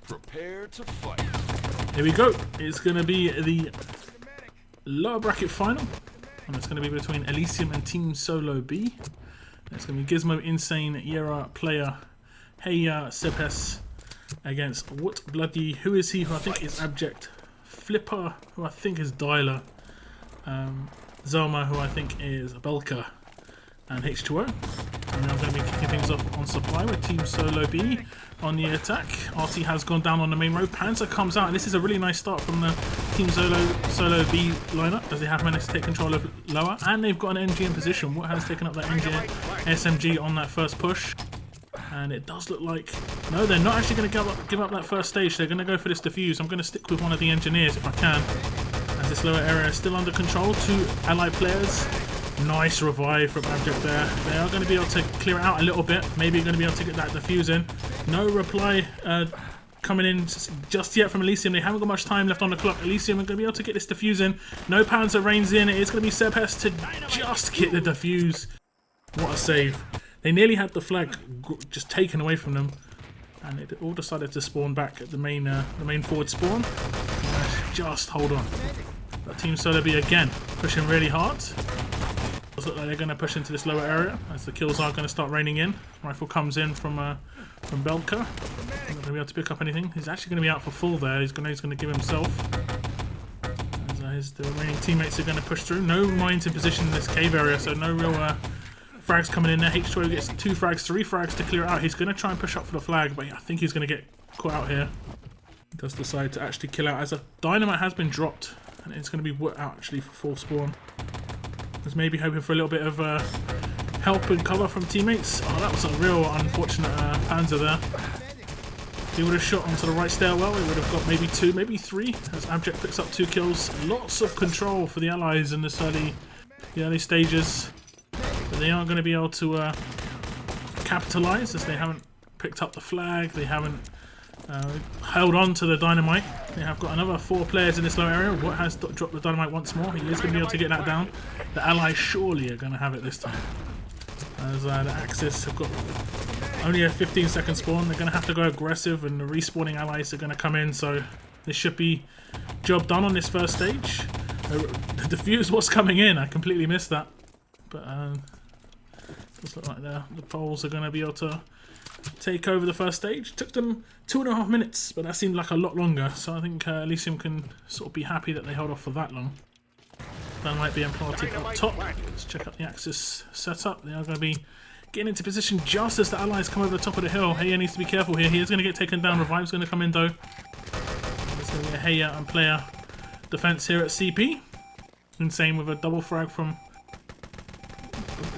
Prepare to fight. Here we go. It's going to be the lower bracket final. And it's going to be between Elysium and Team Solo B. It's going to be Gizmo, Insane, Yera, Player, Heya, Sebes against What Bloody, who is he, who I think is Abject, Flipper, who I think is Dialer, Zelma, who I think is Belka, and H2O. And I'm going to be kicking things off on supply with Team Solo B on the attack. RT has gone down on the main road. Panzer comes out, and this is a really nice start from the Team Solo B lineup, as they have managed to take control of lower, and they've got an NG in position. What has taken up that NG SMG on that first push, and it does look like no, they're not actually going to give up that first stage. They're going to go for this defuse. I'm going to stick with one of the engineers if I can, as this lower area is still under control. Two allied players. Nice revive from Abject there. They are going to be able to clear it out a little bit. Maybe going to be able to get that defuse in. No reply coming in just yet from Elysium. They haven't got much time left on the clock. Elysium are going to be able to get this defuse in. No Panzer reigns in. It is going to be Sebes to just get the defuse. What a save. They nearly had the flag just taken away from them. And it all decided to spawn back at the main forward spawn. Just hold on. But Team Solo B again pushing really hard. Does look like they're going to push into this lower area as the kills are going to start raining in. Rifle comes in from Belka. Not going to be able to pick up anything. He's actually going to be out for full there. He's going to give himself. As the remaining teammates are going to push through. No mines in position in this cave area, so no real frags coming in there. H2O gets 2 frags, 3 frags to clear it out. He's going to try and push up for the flag, but I think he's going to get caught out here. He does decide to actually kill out as a dynamite has been dropped, and it's going to be out actually for full spawn. Was maybe hoping for a little bit of help and cover from teammates. Oh, that was a real unfortunate Panzer there. If he would have shot onto the right stairwell, he would have got maybe 2, maybe 3, as Abject picks up 2 kills. Lots of control for the allies in this the early stages. But they aren't going to be able to capitalise, as they haven't picked up the flag, they haven't held on to the dynamite. They have got another 4 players in this low area. What has dropped the dynamite once more. He is going to be able to get that down. The allies surely are going to have it this time, as the Axis have got only a 15-second spawn. They're going to have to go aggressive, and the respawning allies are going to come in, so this should be job done on this first stage. The defuse was coming in. I completely missed that, but does look like the Poles are going to be able to take over the first stage. Took them 2.5 minutes, but that seemed like a lot longer, so I think Elysium can sort of be happy that they held off for that long. That might be implanted up top. Let's check out the Axis setup. They are going to be getting into position just as the allies come over the top of the hill. Heya needs to be careful here. He is going to get taken down. Revive's going to come in though. There's going to be a Heya and Player defense here at CP. Insane with a double frag from...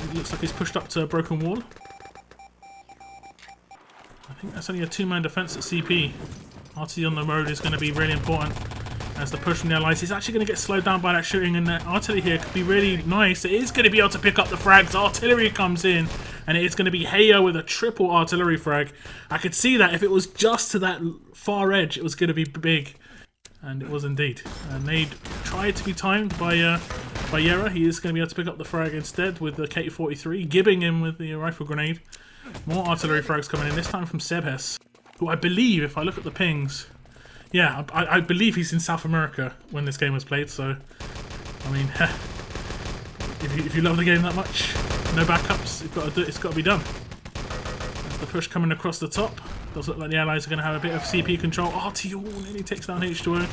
It looks like he's pushed up to a broken wall. I think that's only a 2-man defense at CP. RT on the road is going to be really important as the push from the allies. He's actually going to get slowed down by that shooting, and the artillery here could be really nice. It is going to be able to pick up the frags. Artillery comes in, and it is going to be Heya with a triple artillery frag. I could see that if it was just to that far edge, it was going to be big, and it was indeed. And they tried to be timed by Yera. He is going to be able to pick up the frag instead with the K-43, gibbing him with the rifle grenade. More artillery frags coming in, this time from Sebes, who I believe, if I look at the pings, yeah, I believe he's in South America when this game was played, so, I mean, if you love the game that much, no backups, it's got to be done. As the push coming across the top, does look like the allies are going to have a bit of CP control. RTO nearly takes down H2O.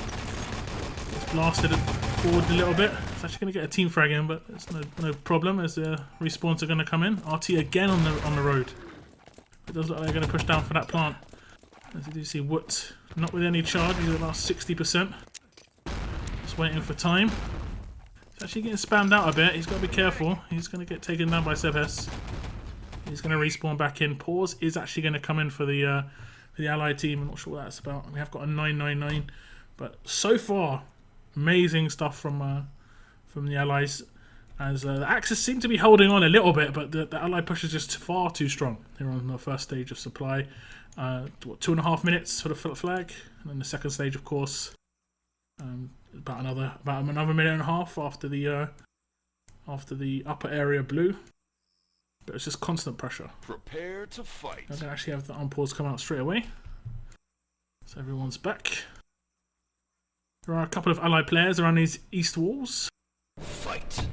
It's blasted forward a little bit. It's actually going to get a team frag in, but it's no problem as the respawns are going to come in. RT again on the road. It does look like they're going to push down for that plant. As you do see Woot, not with any charge, he's at the last 60%. Just waiting for time. He's actually getting spammed out a bit, he's got to be careful. He's going to get taken down by Sebes. He's going to respawn back in. Pause is actually going to come in for the allied team. I'm not sure what that's about. We have got a 999, but so far, amazing stuff from the allies. As the Axis seem to be holding on a little bit, but the allied push is just far too strong. They're on the first stage of supply. 2.5 minutes for the flag, and then the second stage, of course, about another minute and a half after the upper area blue. But it's just constant pressure. Prepare to fight. I'm gonna actually have the unpause come out straight away. So So everyone's back. There are a couple of allied players around these east walls. Fight.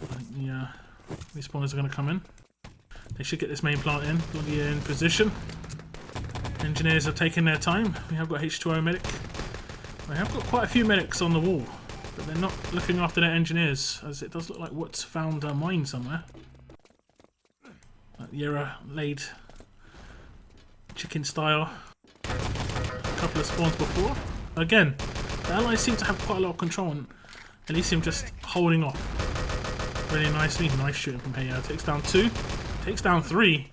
I think the respawners are going to come in. They should get this main plant in position. Engineers are taking their time. We have got H2O medic. We have got quite a few medics on the wall, but they're not looking after their engineers, as it does look like Woods found a mine somewhere. Yera laid chicken style a couple of spawns before. Again, the allies seem to have quite a lot of control, and Elysium just holding off really nicely. Nice shooting from Heya. Takes down 2, takes down 3.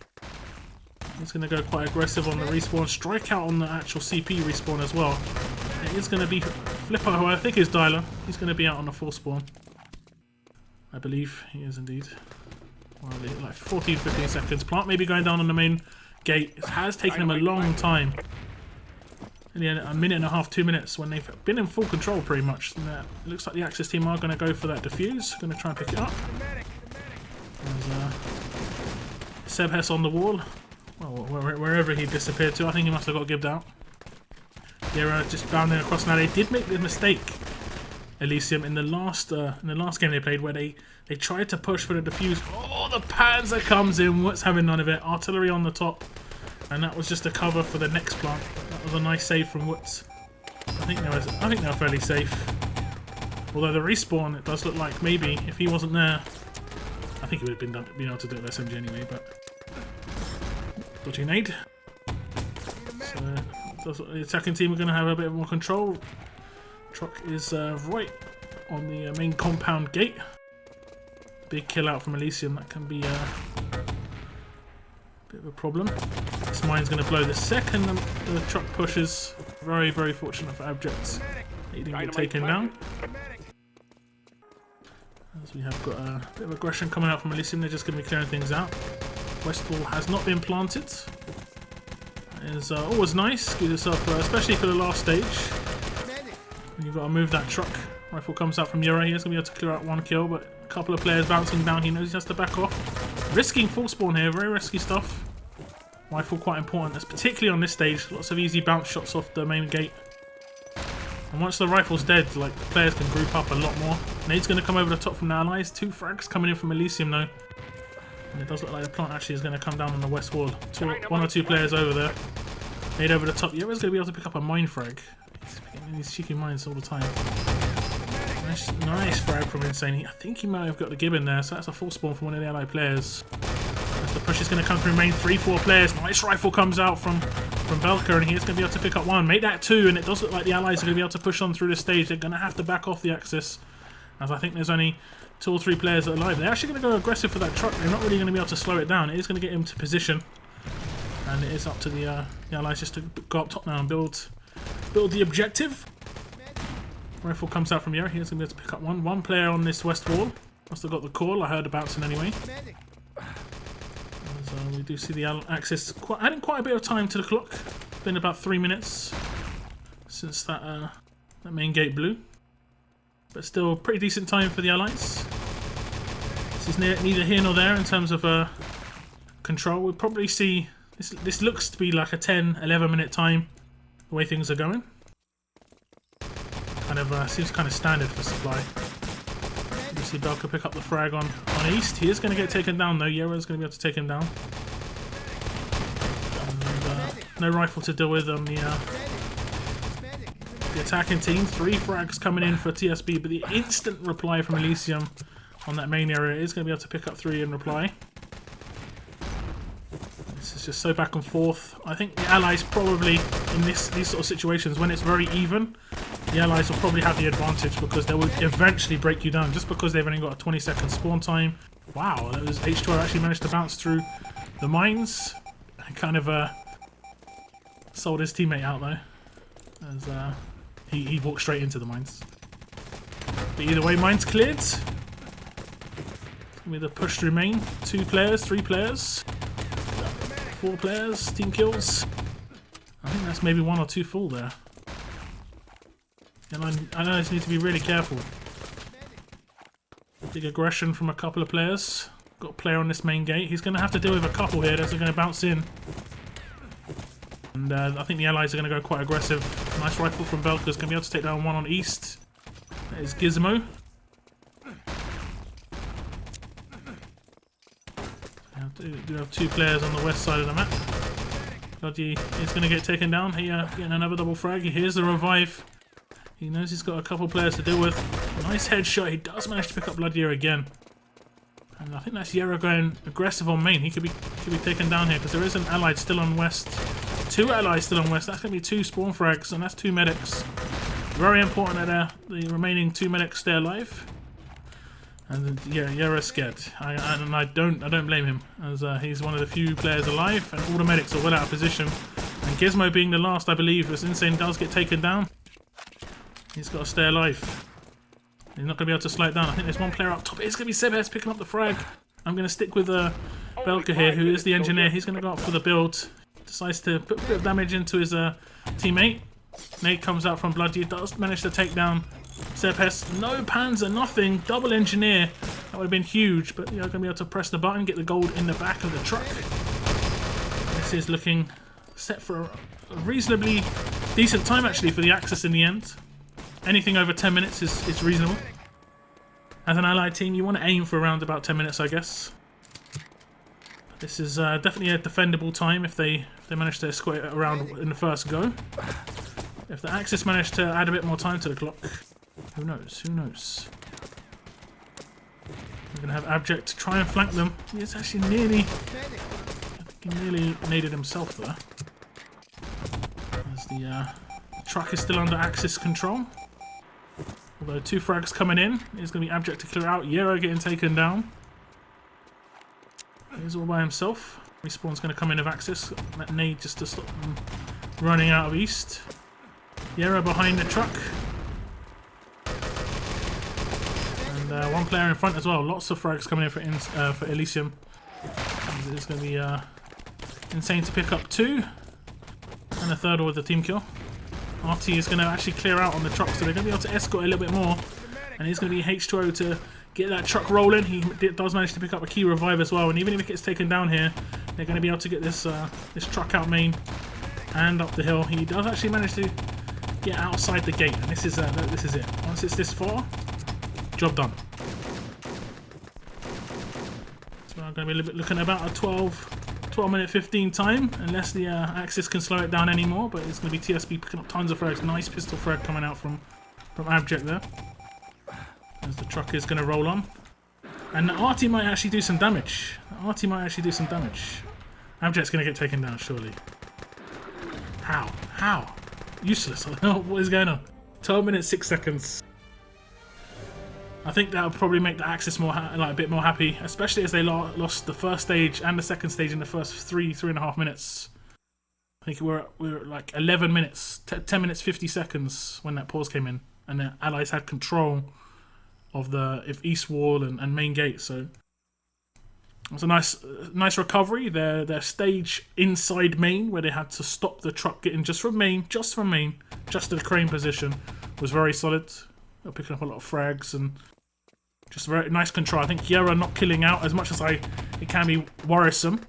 He's going to go quite aggressive on the respawn. Strike out on the actual CP respawn as well. It is going to be Flipper, who I think is Dyler. He's going to be out on the full spawn. I believe he is indeed. Well, like 14-15 seconds. Plant maybe going down on the main gate. It has taken him a long time. Nearly a minute and a half, 2 minutes, when they've been in full control pretty much. And it looks like the Axis team are going to go for that defuse. Going to try and pick it up. There's Seb Hess on the wall. Well, wherever he disappeared to, I think he must have got gibbed out. They're just bounding across now. They did make the mistake, Elysium, in the last game they played, where they tried to push for the defuse. Oh, the Panzer comes in. What's having none of it? Artillery on the top, and that was just a cover for the next plant. That was a nice save from Woods. I think they were fairly safe. Although the respawn, it does look like maybe if he wasn't there, I think he would have been able to do it with SMG anyway. But dodgy nade. So the attacking team are going to have a bit more control. Truck is right on the main compound gate. Big kill out from Elysium. That can be a bit of a problem. This mine's going to blow the second the truck pushes. Very, very fortunate for Abjects. He didn't get taken down. As we have got a bit of aggression coming out from Elysium, they're just going to be clearing things out. West wall has not been planted. Is always nice. Give yourself, especially for the last stage. You've got to move that truck. Rifle comes out from Yura. He's going to be able to clear out 1 kill, but a couple of players bouncing down. He knows he has to back off. Risking full spawn here. Very risky stuff. Rifle quite important. That's particularly on this stage. Lots of easy bounce shots off the main gate. And once the rifle's dead, like, the players can group up a lot more. Nade's going to come over the top from the allies. 2 frags coming in from Elysium though. And it does look like the plant actually is going to come down on the west wall. 1 or 2 players over there. Made over the top. Yura's going to be able to pick up a mine frag. He's getting these cheeky mines all the time. Nice frag from Insane. I think he might have got the gib in there, so that's a full spawn from one of the allied players. As the push is going to come through main, 3-4 players. Nice rifle comes out from Belka, and he's going to be able to pick up 1. Make that 2, and it does look like the allies are going to be able to push on through the stage. They're going to have to back off the Axis, as I think there's only 2 or 3 players that are alive. They're actually going to go aggressive for that truck. They're not really going to be able to slow it down. It is going to get him to position. And it is up to the allies just to go up top now and build the objective. Rifle comes out from here. He's going to be able to pick up 1. 1 player on this west wall. Must have got the call. I heard the bouncing anyway. So we do see the Axis adding quite a bit of time to the clock. Been about 3 minutes since that main gate blew. But still pretty decent time for the allies. This is neither here nor there in terms of control. We'll probably see... This looks to be like a 10-11 minute time, the way things are going. Kind of seems kind of standard for supply. You see Belka pick up the frag on east. He is going to get taken down though. Yera's going to be able to take him down. And, no rifle to deal with on the attacking team. 3 frags coming in for TSB, but the instant reply from Elysium on that main area is going to be able to pick up 3 in reply. This is just so back and forth. I think the allies probably, in these sort of situations, when it's very even, the allies will probably have the advantage because they will eventually break you down just because they've only got a 20-second spawn time. Wow, that was H2O actually managed to bounce through the mines and kind of sold his teammate out though, as he walked straight into the mines. But either way, mines cleared. With a push through main, 2 players, 3 players. 4 players, team kills. I think that's maybe 1 or 2 full there. And I know I just need to be really careful. Big aggression from a couple of players. Got a player on this main gate. He's going to have to deal with a couple here that's going to bounce in. And I think the allies are going to go quite aggressive. Nice rifle from Belka is going to be able to take down one on East. That is Gizmo. Do have two players on the west side of the map. Bloody is going to get taken down. Here, getting another double frag. Here's the revive. He knows he's got a couple players to deal with. Nice headshot. He does manage to pick up Bloody again. And I think that's Yera going aggressive on main. He could be taken down here because there is an allied still on west. Two allies still on west. That's going to be two spawn frags and that's two medics. Very important that the remaining two medics stay alive. And yeah, Yera's scared. I don't blame him, as he's one of the few players alive, and all the medics are well out of position. And Gizmo being the last, I believe, as Insane does get taken down. He's got to stay alive. He's not going to be able to slow it down. I think there's one player up top. It's going to be Sebes picking up the frag. I'm going to stick with Belka here, who is the engineer. He's going to go up for the build. Decides to put a bit of damage into his teammate. Nate comes out from Bloody. Does manage to take down Sebes. No Panzer, nothing. Double engineer. That would have been huge, but you're going to be able to press the button, get the gold in the back of the truck. This is looking set for a reasonably decent time, actually, for the Axis in the end. Anything over 10 minutes is reasonable. As an allied team, you want to aim for around about 10 minutes, I guess. This is definitely a defendable time if they manage to escort it around in the first go. If the Axis manage to add a bit more time to the clock, who knows? Who knows? We're going to have Abject try and flank them. He's actually nearly... I think he nearly naded himself there. As the truck is still under Axis control. Although two frags coming in. It's going to be Abject to clear out. Yera getting taken down. He's all by himself. Respawn's going to come in of Axis. That nade just to stop them running out of East. Yera behind the truck. And one player in front as well. Lots of frags coming in for Elysium. It's going to be Insane to pick up two. And a third with the team kill. RT is going to actually clear out on the truck, so they're going to be able to escort a little bit more. And it's going to be H2O to get that truck rolling. He does manage to pick up a key revive as well. And even if it gets taken down here, they're going to be able to get this truck out main and up the hill. He does actually manage to get outside the gate, and this is it. Once it's this far, job done. So I'm going to be looking at about a 12 minute 15 time, unless the Axis can slow it down anymore. But it's going to be TSB picking up tons of frags. Nice pistol frag coming out from Abject there. As the truck is going to roll on, and the RT might actually do some damage. Abject's going to get taken down surely. How? Useless. I don't know what is going on. 12 minutes 6 seconds. I think that would probably make the Axis more a bit more happy, especially as they lost the first stage and the second stage in the first 3.5 minutes. I think we were at like 11 minutes, 10 minutes 50 seconds when that pause came in, and the Allies had control of the East Wall and main gate. So it was a nice recovery. Their stage inside main, where they had to stop the truck getting just from main to the crane position, was very solid. They're picking up a lot of frags and just very nice control. I think Yera not killing out as much as it can be worrisome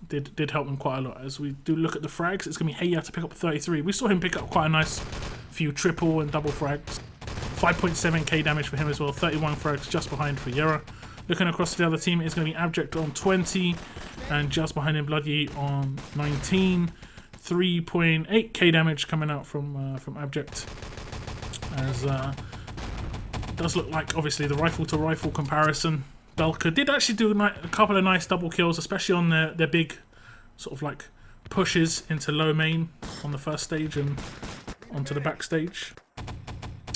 did help them quite a lot. As we do look at the frags, it's going to be Heya to pick up 33. We saw him pick up quite a nice few triple and double frags. 5.7k damage for him as well. 31 frags just behind for Yera. Looking across to the other team, it's going to be Abject on 20, and just behind him Bloody on 19. 3.8k damage coming out from Abject. As it does look like, obviously, the rifle-to-rifle comparison. Belka did actually do a couple of nice double kills, especially on their big sort of like pushes into low main on the first stage and onto the back stage.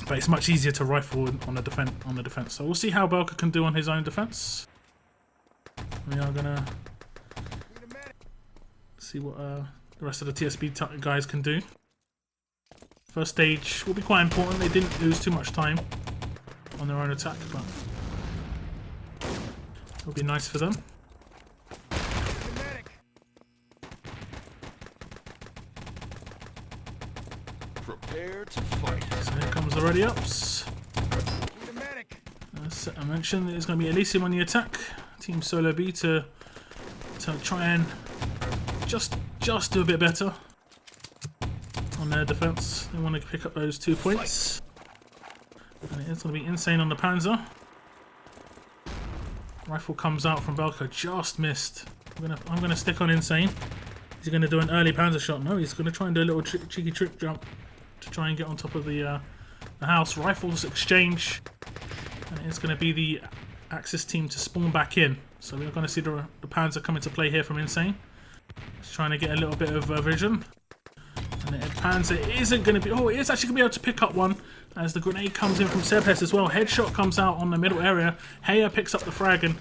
But it's much easier to rifle on the defense. So we'll see how Belka can do on his own defense. We are gonna see what the rest of the TSB guys can do. First stage will be quite important. They didn't lose too much time on their own attack, but it'll be nice for them. Prepare to fight. So here comes the ready ups. As I mentioned, there's going to be Elysium on the attack. Team Solo B to try and just do a bit better. on their defense. They want to pick up those 2 points. And it is going to be Insane on the Panzer. Rifle comes out from Belka, just missed. I'm gonna stick on Insane. Is he gonna do an early Panzer shot? No, he's gonna try and do a little cheeky trick jump to try and get on top of the house. Rifles exchange, and it's gonna be the Axis team to spawn back in. So we're gonna see the Panzer come into play here from Insane. He's trying to get a little bit of vision. And the Panzer isn't going to be... Oh, it is actually going to be able to pick up one as the grenade comes in from Sebes as well. Headshot comes out on the middle area. Heya picks up the frag and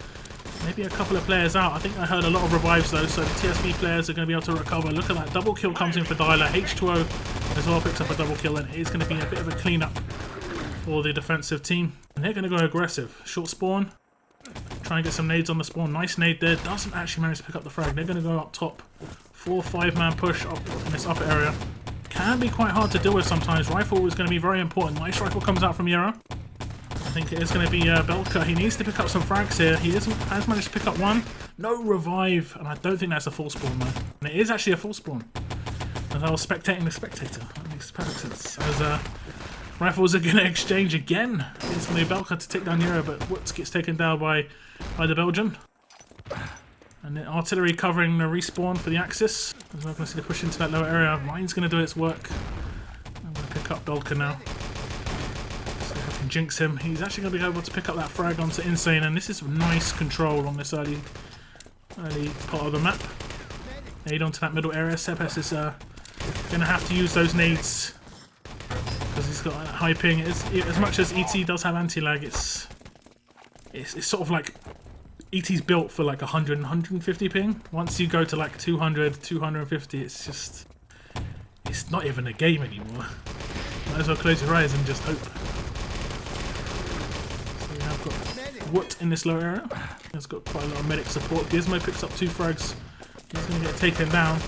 maybe a couple of players out. I think I heard a lot of revives though, so the TSB players are going to be able to recover. Look at that. Double kill comes in for Dyla. H2O as well picks up a double kill, and it's going to be a bit of a cleanup for the defensive team. And they're going to go aggressive. Short spawn. Try and get some nades on the spawn. Nice nade there. Doesn't actually manage to pick up the frag. They're going to go up top. 4-5 man push up in this upper area. Can be quite hard to deal with sometimes. Rifle is going to be very important. Nice rifle comes out from Yera. I think it is going to be Belka. He needs to pick up some frags here. He has managed to pick up one. No revive. And I don't think that's a full spawn though. And it is actually a full spawn. As I was spectating the spectator. That makes perfect sense. As rifles are going to exchange again. It's going to be Belka to take down Yera, but Woods gets taken down by the Belgian. And then artillery covering the respawn for the Axis. I'm not going to see the push into that lower area. Mine's going to do its work. I'm going to pick up Belka now. See if I can jinx him. He's actually going to be able to pick up that frag onto Insane, and this is nice control on this early part of the map. Nade onto that middle area. Sebes is going to have to use those nades because he's got a high ping. As much as ET does have anti-lag, it's sort of like ET's built for like 100 and 150 ping. Once you go to like 200, 250, it's not even a game anymore. Might as well close your eyes and just hope. So we have got Woot in this low area. He's got quite a lot of medic support. Gizmo picks up 2 frags. He's going to get taken down.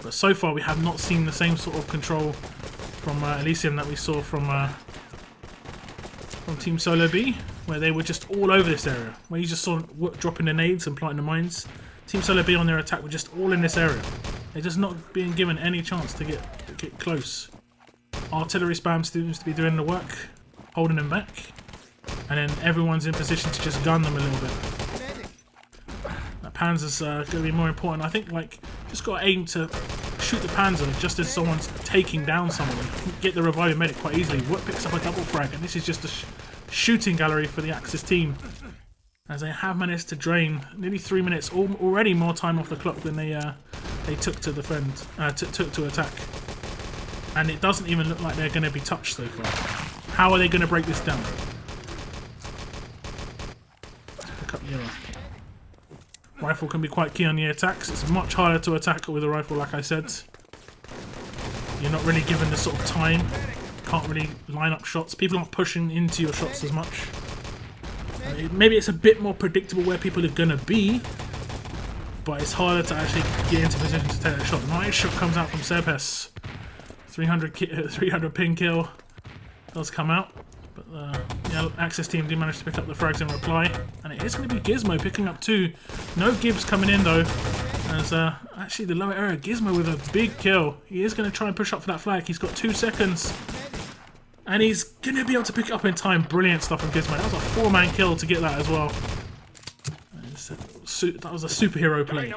But so far we have not seen the same sort of control from Elysium that we saw from Team Solo B, where they were just all over this area, where you just saw Woot dropping the nades and planting the mines. Team Solo B on their attack were just all in this area. They're just not being given any chance to get close. Artillery spam seems to be doing the work, holding them back, and then everyone's in position to just gun them a little bit. That Panzer's going to be more important. I think like just got to aim to shoot the Panzer just as someone's taking down someone. Get the reviving medic quite easily. Woot picks up a double frag, and this is just a shooting gallery for the Axis team, as they have managed to drain nearly 3 minutes, already more time off the clock than they took to defend, took to attack. And it doesn't even look like they're going to be touched so far. How are they going to break this down? Let's pick up Yera. Rifle can be quite key on the attacks. It's much harder to attack with a rifle, like I said. You're not really given the sort of time. Can't really line up shots. People aren't pushing into your shots as much. Maybe it's a bit more predictable where people are going to be, but it's harder to actually get into position to take that shot. Nice shot comes out from Sebes. 300 ping kill does come out, but the Axis team do manage to pick up the frags in reply, and it is going to be Gizmo picking up 2. No Gibbs coming in though, as actually the lower area, Gizmo with a big kill. He is going to try and push up for that flag. He's got 2 seconds. And he's going to be able to pick it up in time. Brilliant stuff from Gizmo. That was a 4-man kill to get that as well. That was a superhero play.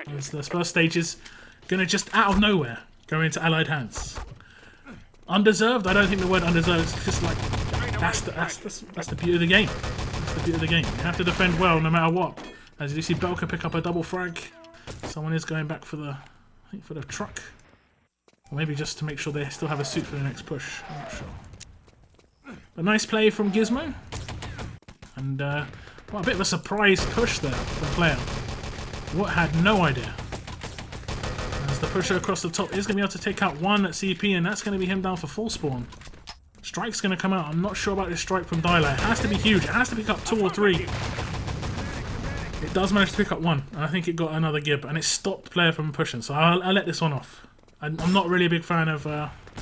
The first stages going to just out of nowhere go into Allied hands. Undeserved? I don't think the word undeserved. It's just like that's the beauty of the game. That's the beauty of the game. You have to defend well no matter what. As you see Belka pick up a double frag. Someone is going back for the truck. Or maybe just to make sure they still have a suit for the next push. I'm not sure. A nice play from Gizmo. And well, a bit of a surprise push there from player. Woot had no idea. As the pusher across the top is going to be able to take out 1 at CP, and that's going to be him down for full spawn. Strike's going to come out. I'm not sure about this strike from Dyla. It has to be huge. It has to pick up 2 or 3. It does manage to pick up 1, and I think it got another gib, and it stopped player from pushing, so I'll let this one off. I'm not really a big fan of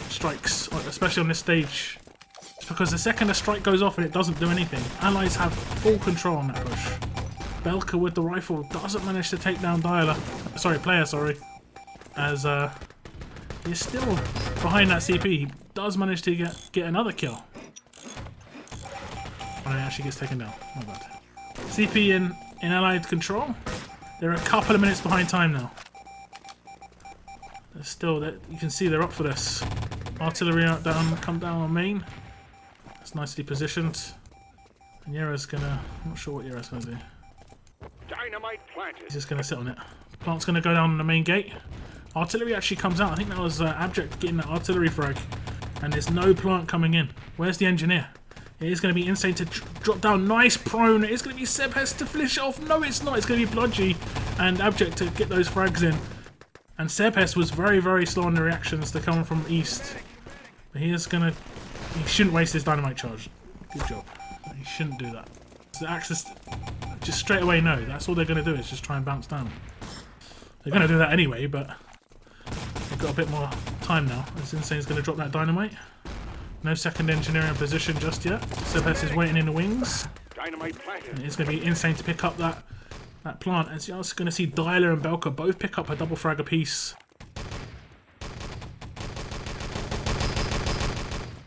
strikes, especially on this stage, just because the second a strike goes off and it doesn't do anything, allies have full control on that push. Belka with the rifle doesn't manage to take down player, as He's still behind that CP. He does manage to get another kill. Oh, he actually gets taken down. Not bad. CP in allied control. They're a couple of minutes behind time now. They're still, you can see they're up for this. Artillery out down, come down on main. It's nicely positioned. And Yera's gonna, I'm not sure what Yera's gonna do. Dynamite planted. He's just gonna sit on it. Plant's gonna go down on the main gate. Artillery actually comes out. I think that was Abject getting that artillery frag. And there's no plant coming in. Where's the engineer? It is going to be insane to drop down. Nice prone. It's going to be Sebhes to finish off. No, it's not. It's going to be Blodgy and Abject to get those frags in. And Sebhes was very, very slow on the reactions to come from east. But he shouldn't waste his dynamite charge. Good job. He shouldn't do that. The Axis just straight away know. That's all they're going to do is just try and bounce down. They're going to do that anyway, but they've got a bit more time now. As Insane's going to drop that dynamite. No second engineer in position just yet. Sebhes is waiting in the wings. Dynamite planted. And it's going to be Insane to pick up that plant. And you're also going to see Dyla and Belka both pick up a double frag apiece.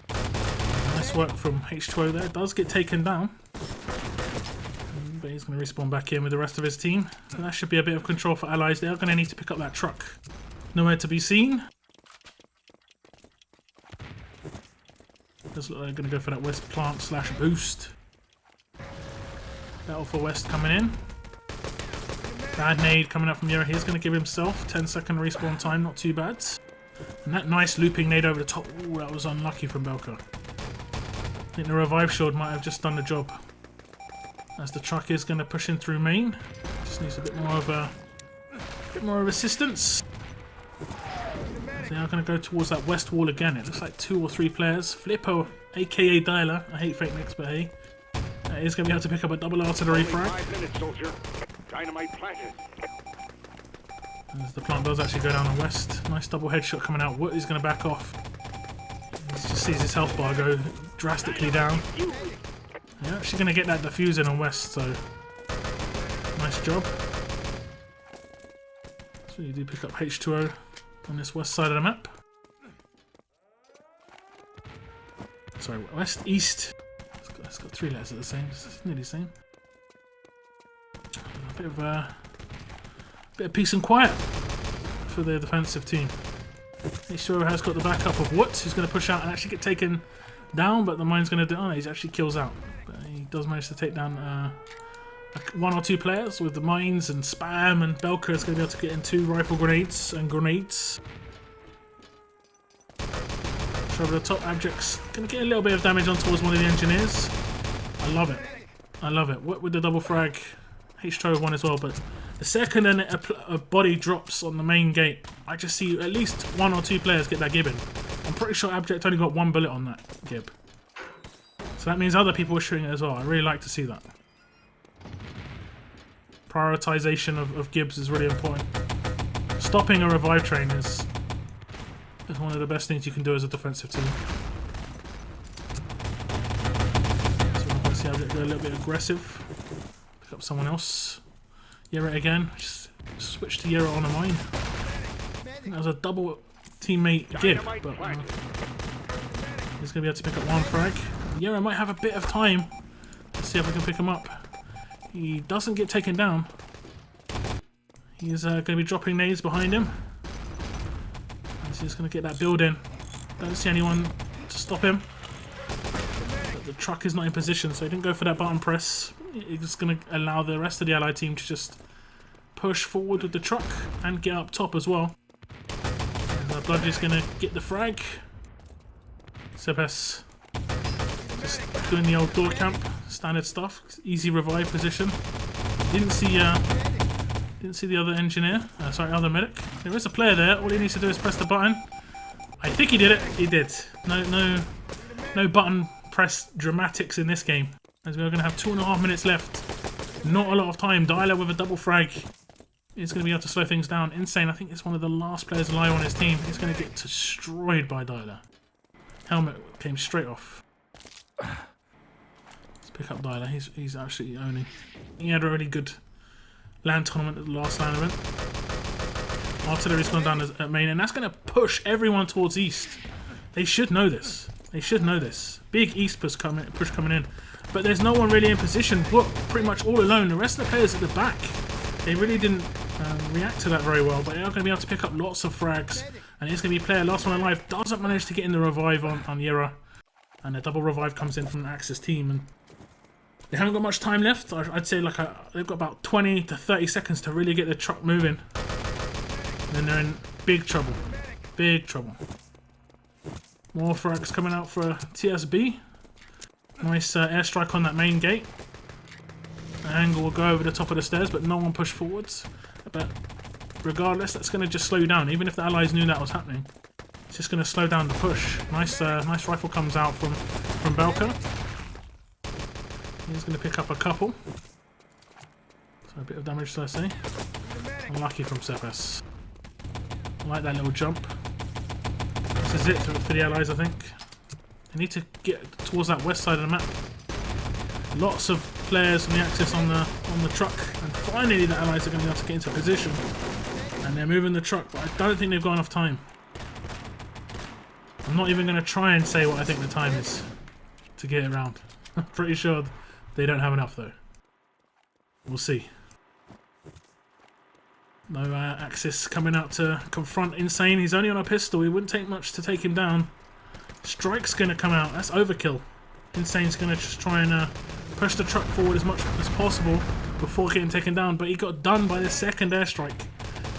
Nice work from H2O there. Does get taken down. But he's going to respawn back in with the rest of his team. And that should be a bit of control for allies. They are going to need to pick up that truck. Nowhere to be seen. Does look like they're going to go for that west plant / boost. Battle for west coming in. Bad nade coming up from Yera. He's going to give himself 10-second respawn time. Not too bad. And that nice looping nade over the top. Ooh, that was unlucky from Belka. I think the revive shield might have just done the job. As the truck is going to push in through main. Just needs a bit more of assistance. They are going to go towards that west wall again. It looks like 2 or 3 players. Flippo, aka Dyla. I hate fake nicks, but hey. He's going to be able to pick up a double artillery frag. 5 minutes, soldier. Dynamite planted. As the plant does actually go down on west. Nice double headshot coming out. Wood is going to back off. He just sees his health bar go drastically down. You're actually going to get that defuse in on west, so nice job. So you do pick up H2O on this west side of the map. Sorry, west, east. It's got 3 letters at the same. It's nearly the same. A bit of peace and quiet for the defensive team. H2O has got the backup of Woods, who's going to push out and actually get taken down, but the mine's going to do. Oh, he actually kills out. But he does manage to take down 1 or 2 players with the mines and spam, and Belka is going to be able to get in 2 rifle grenades and grenades. Over the top, Abject's going to get a little bit of damage on towards one of the engineers. I love it. I love it. What with the double frag, H2O 1 as well, but the second a body drops on the main gate, I just see at least 1 or 2 players get that gib in. I'm pretty sure Abject only got 1 bullet on that gib. So that means other people are shooting it as well. I really like to see that. Prioritization of gibs is really important. Stopping a revive train is one of the best things you can do as a defensive team. So I'm going to see Abject go a little bit aggressive. Pick up someone else. Yera again. Just switch to Yera on a mine. I think that was a double teammate gib, but he's going to be able to pick up 1 frag. Yera might have a bit of time. Let's see if we can pick him up. He doesn't get taken down. He's going to be dropping nades behind him. He's just going to get that build in. Don't see anyone to stop him. But the truck is not in position, so he didn't go for that button press. He's going to allow the rest of the allied team to just push forward with the truck and get up top as well. Bludgy's going to get the frag. Sebhes just doing the old door camp, standard stuff. Easy revive position. Didn't see the other engineer. Sorry, other medic. There is a player there. All he needs to do is press the button. I think he did it. He did. No button press dramatics in this game. As we're going to have 2.5 minutes left. Not a lot of time. Dyla with a double frag. He's going to be able to slow things down. Insane. I think it's one of the last players alive on his team. He's going to get destroyed by Dyla. Helmet came straight off. Let's pick up Dyla. He's absolutely owning. He had a really good land tournament at the last land event. Artillery's gone down at main, and that's going to push everyone towards east. They should know this. They should know this. Big east push coming in. But there's no one really in position. Look, pretty much all alone. The rest of the players at the back, they really didn't react to that very well. But they are going to be able to pick up lots of frags. And it's going to be player last one alive. Doesn't manage to get in the revive on Yera. And a double revive comes in from the Axis team. And they haven't got much time left. I'd say like they've got about 20 to 30 seconds to really get the truck moving. And then they're in big trouble. Big trouble. More frags coming out for TSB. Nice airstrike on that main gate. The angle will go over the top of the stairs, but no one pushed forwards. But regardless, that's going to just slow you down. Even if the allies knew that was happening, it's just going to slow down the push. Nice rifle comes out from Belka. He's going to pick up a couple. So a bit of damage, so I say. Unlucky from Sepes. I like that little jump. This is it for the allies, I think. They need to get towards that west side of the map. Lots of players from the Axis on the truck, and finally the allies are going to be able to get into position. And they're moving the truck, but I don't think they've got enough time. I'm not even going to try and say what I think the time is to get it around. I'm pretty sure they don't have enough though. We'll see. No Axis coming out to confront Insane. He's only on a pistol. It wouldn't take much to take him down. Strike's going to come out. That's overkill. Insane's going to just try and push the truck forward as much as possible before getting taken down. But he got done by the second airstrike.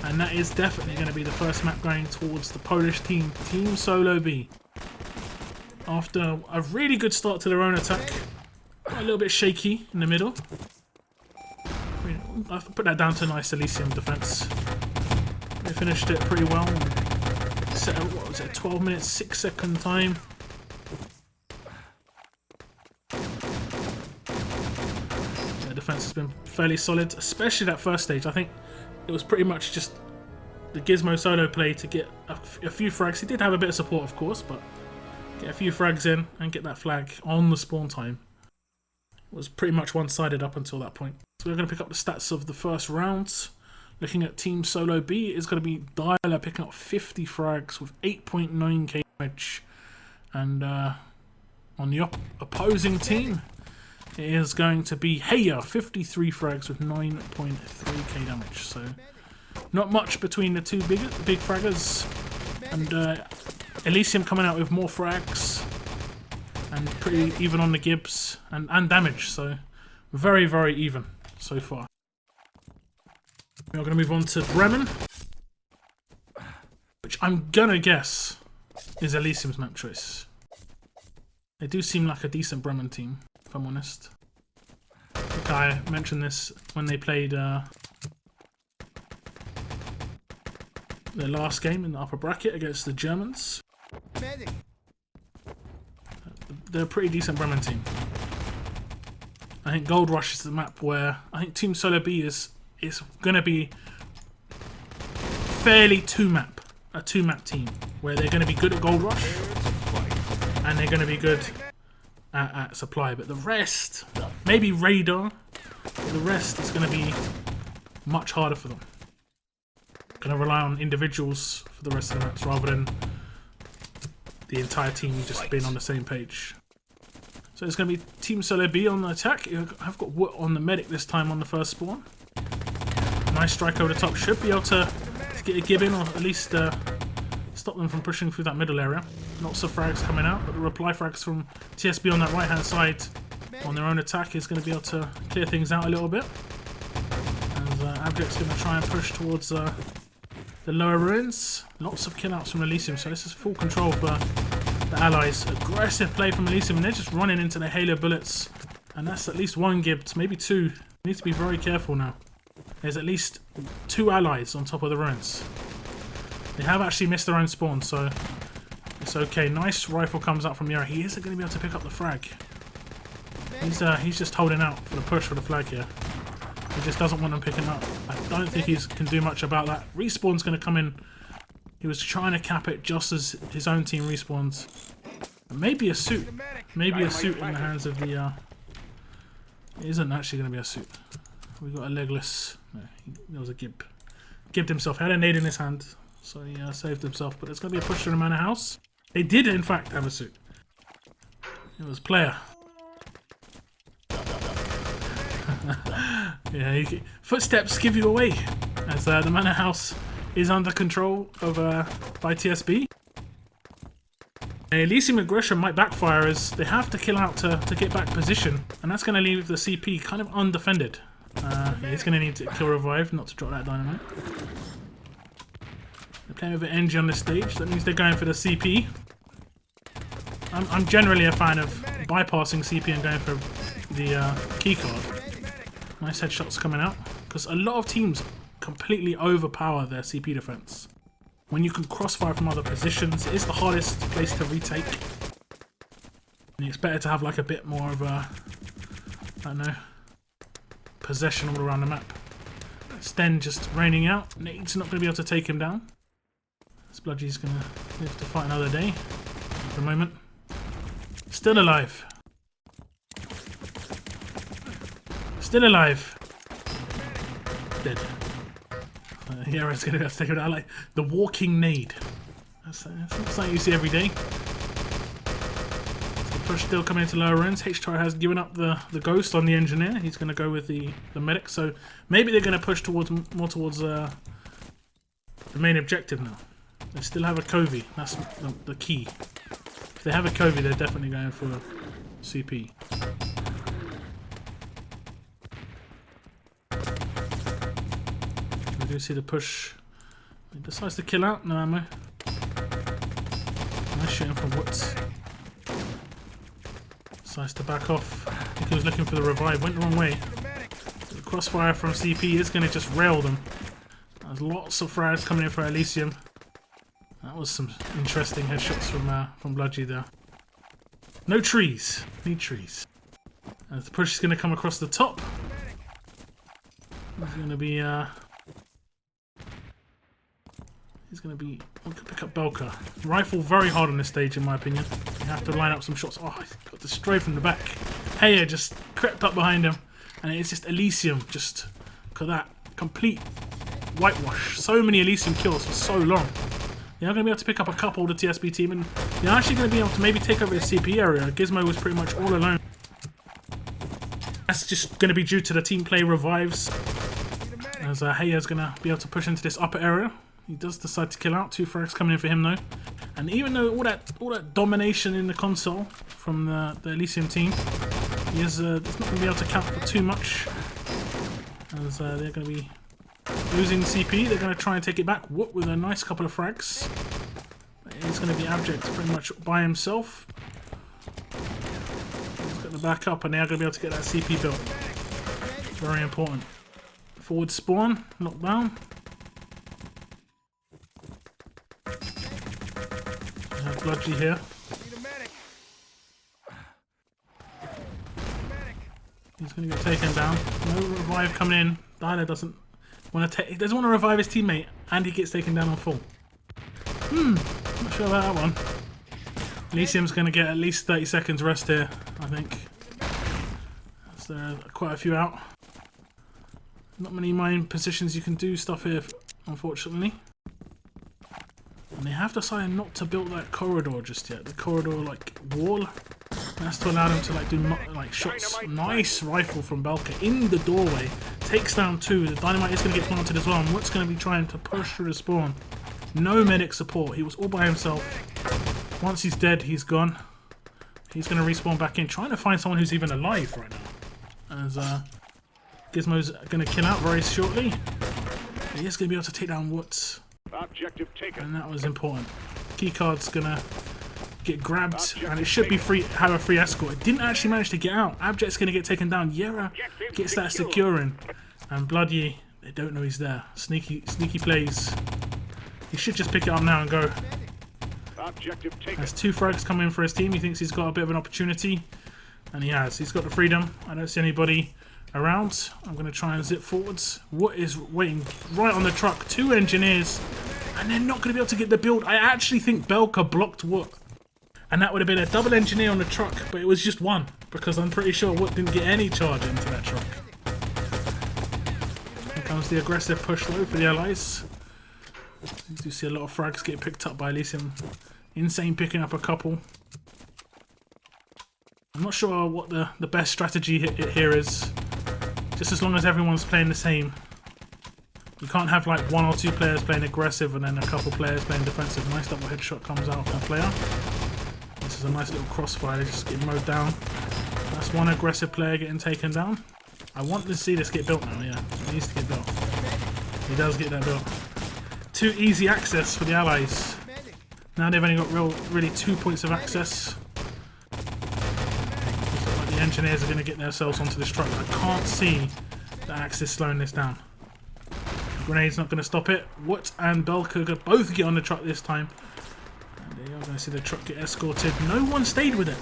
And that is definitely going to be the first map going towards the Polish team. Team Solo B. After a really good start to their own attack. A little bit shaky in the middle. I put that down to a nice Elysium defense. They finished it pretty well. Set a, what was it, 12 minutes, 6 second time. The defense has been fairly solid, especially that first stage. I think it was pretty much just the Gizmo solo play to get a few frags. He did have a bit of support, of course, but get a few frags in and get that flag on the spawn time. It was pretty much one-sided up until that point. So we're going to pick up the stats of the first rounds. Looking at Team Solo B, it's going to be Dialer picking up 50 frags with 8.9k damage. And on the opposing team, it is going to be Heya, 53 frags with 9.3k damage. So not much between the two big fraggers. And Elysium coming out with more frags. And pretty even on the Gibbs and damage. So very, very even so far. We're going to move on to Bremen, which I'm going to guess is Elysium's map choice. They do seem like a decent Bremen team, if I'm honest. I think I mentioned this when they played their last game in the upper bracket against the Germans. They're a pretty decent Bremen team. I think Gold Rush is the map where I think Team Solo B is going to be fairly a two-map team, where they're going to be good at Gold Rush and they're going to be good at supply. But the rest, maybe radar, but the rest is going to be much harder for them. Going to rely on individuals for the rest of the maps rather than the entire team just being on the same page. So it's going to be Team Solo B on the attack. I've got Woot on the medic this time on the first spawn. Nice strike over the top. Should be able to get a gib in, or at least stop them from pushing through that middle area. Lots of frags coming out, but the reply frags from TSB on that right hand side on their own attack is going to be able to clear things out a little bit. As Abject's going to try and push towards the lower ruins. Lots of killouts from Elysium, so this is full control for the allies. Aggressive play from Elysium, and they're just running into the Halo bullets. And that's at least one Gibbs, maybe two. Need to be very careful now. There's at least 2 allies on top of the ruins. They have actually missed their own spawn, so it's okay. Nice rifle comes out from Yara. He isn't going to be able to pick up the frag. He's just holding out for the push for the flag here. He just doesn't want them picking up. I don't think he can do much about that. Respawn's going to come in. He was trying to cap it just as his own team respawns. Maybe a suit. Maybe a suit in the hands of the... It isn't actually going to be a suit. We got a legless... No, there was a Gib. Gibbed himself. Had a nade in his hand, so he saved himself. But there's going to be a push to the manor house. They did, in fact, have a suit. It was player. Yeah, footsteps give you away, as the manor house is under control of by TSB. Elysium aggression might backfire as they have to kill out to get back position, and that's going to leave the CP kind of undefended. He's going to need to kill revive, not to drop that dynamite. They're playing with an NG on this stage, that means they're going for the CP. I'm generally a fan of bypassing CP and going for the key card. Nice headshots coming out, because a lot of teams completely overpower their CP defense. When you can crossfire from other positions, it is the hardest place to retake. And it's better to have like a bit more of a, I don't know, possession all around the map. Sten just raining out. Nade's not going to be able to take him down. Spludgy's going to live to fight another day at the moment. Still alive. Still alive. Dead. Yeah, it's going to be able to take him down. Like the walking nade. That's something you see every day. The push still coming into lower ends. HTR has given up the ghost on the engineer. He's going to go with the medic. So maybe they're going to push towards more towards the main objective now. They still have a Covey. That's the key. If they have a Covey, they're definitely going for a CP. We do see the push. He decides to kill out. No ammo. Nice shooting from Woods. Decides to back off. I think he was looking for the revive. Went the wrong way. The crossfire from CP is going to just rail them. There's lots of frags coming in for Elysium. That was some interesting headshots from Bludgy there. No trees. Need trees. As the push is going to come across the top. He's going to be we could pick up Belka. Rifle very hard on this stage in my opinion. You have to line up some shots. Oh, he got destroyed from the back. Heya just crept up behind him. And it's just Elysium. Just look at that. Complete whitewash. So many Elysium kills for so long. You're going to be able to pick up a couple of the TSB team, and you're actually going to be able to maybe take over the CP area. Gizmo was pretty much all alone. That's just going to be due to the team play revives. As Heya's going to be able to push into this upper area. He does decide to kill out. 2 frags coming in for him though. And even though all that domination in the console from the Elysium team, he's not going to be able to count for too much. As they're going to be losing CP, they're going to try and take it back. Whoop, with a nice couple of frags. He's going to be abject pretty much by himself. He's got the back up and they're going to be able to get that CP built. Very important. Forward spawn, knocked down. We have Bludgy here. He's going to get taken down. No revive coming in. Dyler doesn't want to take. He doesn't want to revive his teammate, and he gets taken down on full. Not sure about that one. Elysium's going to get at least 30 seconds rest here, I think. So there are quite a few out. Not many mine positions you can do stuff here, unfortunately. And they have decided not to build that corridor just yet. The corridor, like, wall. That's to allow them to, like, do, like, shots. Nice rifle from Belka in the doorway. Takes down 2. The dynamite is going to get planted as well. And Wood's going to be trying to push through the spawn. No medic support. He was all by himself. Once he's dead, he's gone. He's going to respawn back in. Trying to find someone who's even alive right now. As, Gizmo's going to kill out very shortly. He is going to be able to take down Woods. Objective taken. And that was important. Keycard's going to get grabbed, and it should be free. Have a free escort. It didn't actually manage to get out. Abject's going to get taken down. Yera gets that securing. And Bloody, they don't know he's there. Sneaky plays. He should just pick it up now and go. Objective taken. There's 2 frags coming in for his team. He thinks he's got a bit of an opportunity. And he has. He's got the freedom. I don't see anybody around. I'm going to try and zip forwards. What is waiting right on the truck? 2 engineers. And they're not going to be able to get the build. I actually think Belka blocked Woot. And that would have been a double engineer on the truck. But it was just 1. Because I'm pretty sure Woot didn't get any charge into that truck. Here comes comes the aggressive push though for the Allies. You do see a lot of frags get picked up by Elysium. Insane picking up a couple. I'm not sure what the best strategy here is. Just as long as everyone's playing the same. You can't have like 1 or 2 players playing aggressive and then a couple players playing defensive. Nice double headshot comes out from the player. This is a nice little crossfire, just getting mowed down. That's one aggressive player getting taken down. I want to see this get built now, yeah. It needs to get built. He does get that built. 2 easy access for the Allies. Now they've only got really 2 points of access. Like the engineers are going to get themselves onto this truck. I can't see the Axis slowing this down. Grenade's not going to stop it. Woot and Belka both get on the truck this time. And they are going to see the truck get escorted. No one stayed with it.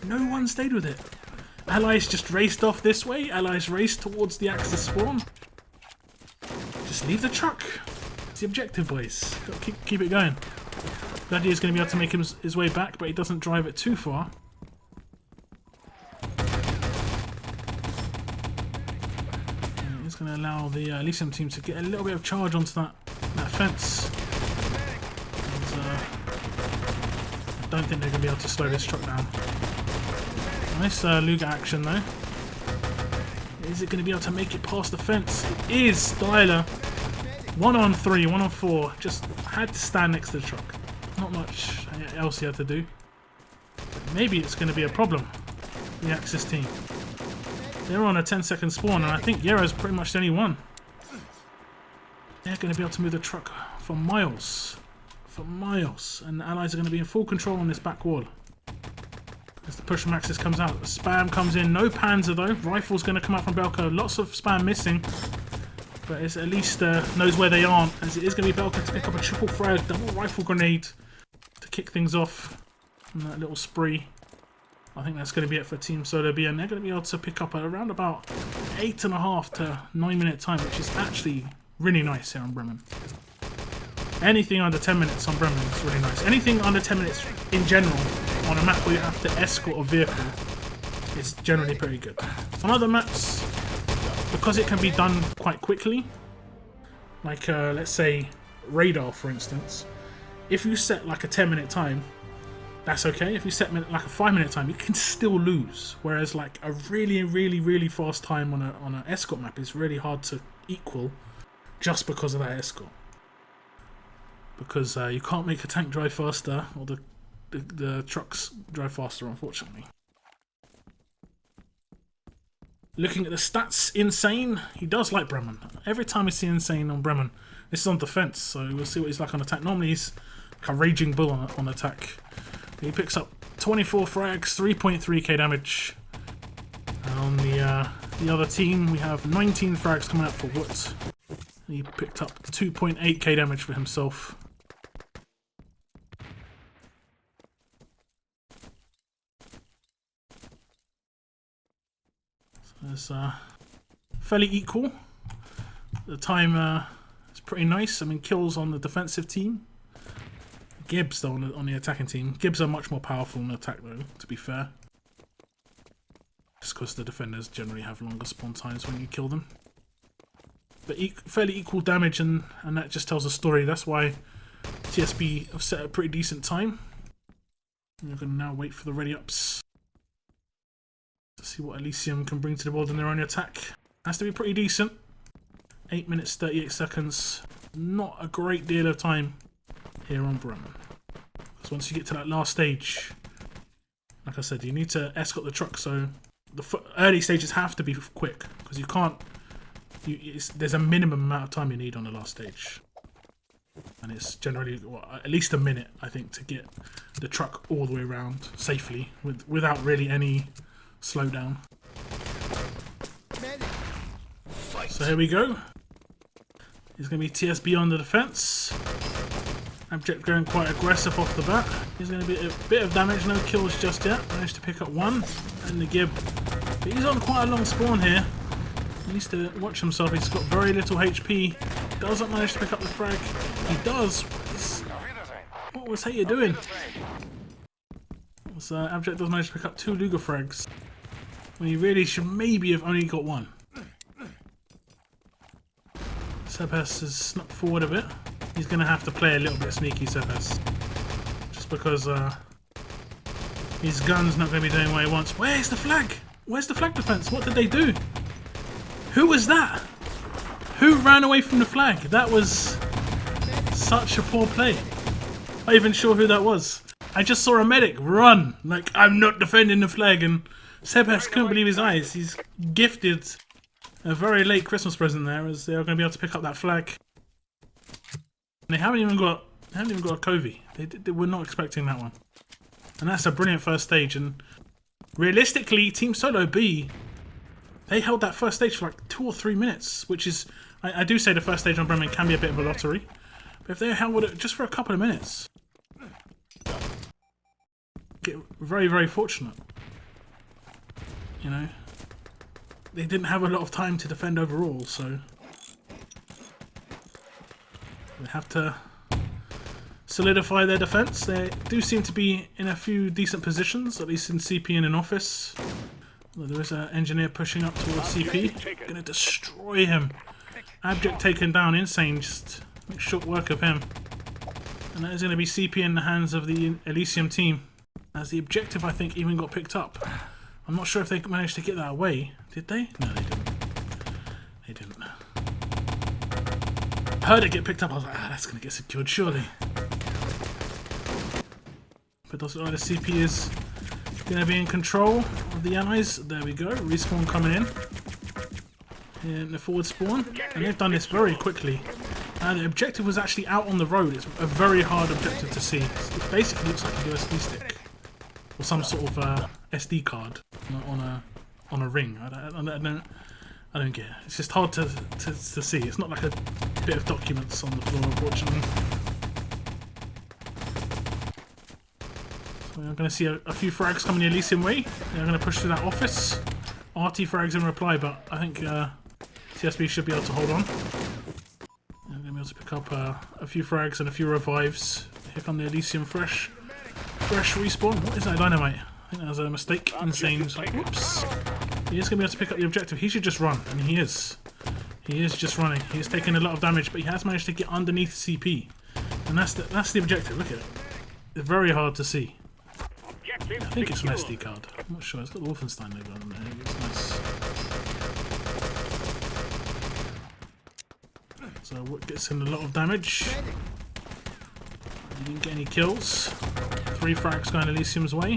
No one stayed with it. Allies just raced off this way. Allies raced towards the Axis spawn. Just leave the truck. It's the objective, boys. Got to keep it going. Gladiator is going to be able to make his way back, but he doesn't drive it too far. And he's going to allow the Elysium team to get a little bit of charge onto that fence. And, I don't think they're going to be able to slow this truck down. Nice Luger action though. Is it going to be able to make it past the fence? It is. Styler. 1 on 3, 1 on 4. Just had to stand next to the truck. Not much else he had to do. Maybe it's going to be a problem. The Axis team. They're on a 10-second spawn, and I think Yero's pretty much the only one. They're going to be able to move the truck for miles. For miles. And the Allies are going to be in full control on this back wall. As the push from Axis comes out, the spam comes in. No Panzer though. Rifle's going to come out from Belka. Lots of spam missing. But it's at least knows where they aren't, as it is going to be Belka to pick up a triple frag, double rifle grenade to kick things off in that little spree. I think that's going to be it for Team Solar B, and they're going to be able to pick up at around about 8.5 to 9 minute time, which is actually really nice here on Bremen. Anything under 10 minutes on Bremen is really nice. Anything under 10 minutes in general on a map where you have to escort a vehicle is generally pretty good. On other maps, because it can be done quite quickly, like let's say Radar for instance, if you set like a 10-minute time, that's okay. If you set like a 5-minute time, you can still lose. Whereas like a really fast time on an escort map is really hard to equal just because of that escort. Because you can't make a tank drive faster, or the trucks drive faster, unfortunately. Looking at the stats, Insane, he does like Bremen. Every time we see Insane on Bremen, this is on defense, so we'll see what he's like on attack. Normally he's like a raging bull on attack. He picks up 24 frags, 3.3k damage. And on the other team, we have 19 frags coming out for Woot. He picked up 2.8k damage for himself. It's fairly equal. The time is pretty nice. I mean, kills on the defensive team. Gibbs though on the attacking team. Gibbs are much more powerful in attack though, to be fair. Just because the defenders generally have longer spawn times when you kill them. But fairly equal damage, and that just tells a story. That's why TSB have set a pretty decent time. We're going to now wait for the ready-ups to see what Elysium can bring to the board in their own attack. Has to be pretty decent. 8 minutes 38 seconds. Not a great deal of time here on Bremen. Because once you get to that last stage, like I said, you need to escort the truck, so the early stages have to be quick, because you can't. There's a minimum amount of time you need on the last stage, and it's generally at least a minute, I think, to get the truck all the way around safely without really any slowdown. So here we go. It's going to be TSB on the defense. Abject going quite aggressive off the bat. He's going to be a bit of damage, no kills just yet. Managed to pick up one, and the Gib. But he's on quite a long spawn here. He needs to watch himself. He's got very little HP. Doesn't manage to pick up the frag. He does. What was Hater doing? So Abject does manage to pick up 2 Luger frags, when he really should maybe have only got one. Sebes has snuck forward a bit. He's going to have to play a little bit sneaky, Sebes. Just because his gun's not going to be doing what he wants. Where's the flag? Where's the flag defense? What did they do? Who was that? Who ran away from the flag? That was such a poor play. I'm not even sure who that was. I just saw a medic run. Like, I'm not defending the flag. And Sebes couldn't believe his eyes. He's gifted a very late Christmas present there, as they are going to be able to pick up that flag. And they haven't even got a Covey. They were not expecting that one. And that's a brilliant first stage. And realistically, Team Solo B, they held that first stage for like 2 or 3 minutes, which is, I do say the first stage on Bremen can be a bit of a lottery. But if they held it just for a couple of minutes, get very, very fortunate. You know, they didn't have a lot of time to defend overall, so they have to solidify their defense. They do seem to be in a few decent positions, at least in CP and in office. There is an engineer pushing up towards CP. Gonna destroy him. Abject taken down. Insane just makes short work of him. And that is going to be CP in the hands of the Elysium team. As the objective, I think, even got picked up. I'm not sure if they managed to get that away. Did they? No, they didn't. They didn't. Heard it get picked up. I was like, that's going to get secured, surely. But doesn't matter. CP is going to be in control of the allies. There we go. Respawn coming in the forward spawn. And they've done this very quickly. The objective was actually out on the road. It's a very hard objective to see. It basically looks like a USB stick. Or some sort of SD card on a ring. I don't get it. It's just hard to see. It's not like a bit of documents on the floor, unfortunately. So I'm going to see a few frags coming the Elysium way. They're going to push through that office. RT frags in reply, but I think TSB should be able to hold on. I'm going to be able to pick up a few frags and a few revives. Here come the Elysium fresh respawn. What is that, dynamite? I think that was a mistake. Insane. It's like, whoops. He is going to be able to pick up the objective. He should just run, and he is. He is just running. He is taking a lot of damage, but he has managed to get underneath CP. And that's the objective. Look at it. It's very hard to see. I think it's an SD card. I'm not sure. It's got the Wolfenstein logo on there. It's nice. So what gets in a lot of damage. He didn't get any kills. 3 frags going Elysium's way.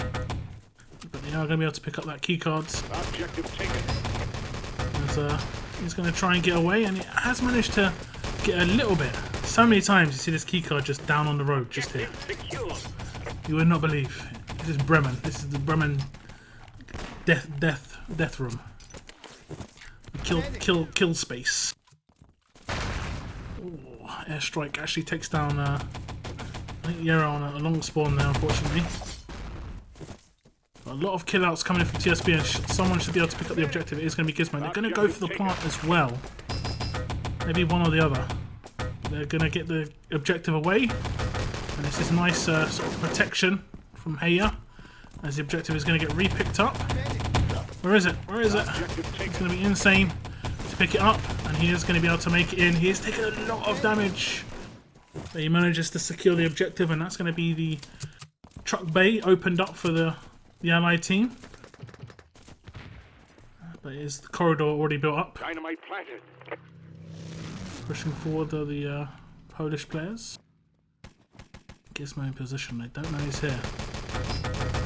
But they are going to be able to pick up that keycard. He's going to try and get away, and he has managed to get a little bit. So many times you see this keycard just down on the road, just here. You would not believe. This is Bremen. This is the Bremen death room. Kill space. Ooh, airstrike actually takes down I think Yera on a long spawn there, unfortunately. A lot of killouts coming in from TSB, and someone should be able to pick up the objective. It is going to be Gizmo. They're going to go for the plant as well. Maybe one or the other. They're going to get the objective away. And this is nice sort of protection from Heya, as the objective is going to get re-picked up. Where is it? Where is it? It's going to be insane to pick it up, and he is going to be able to make it in. He is taking a lot of damage. But he manages to secure the objective, and that's going to be the truck bay opened up for the Allied team. But is the corridor already built up? Dynamite planted. Pushing forward are the Polish players. Gizmo in position. They don't know he's here.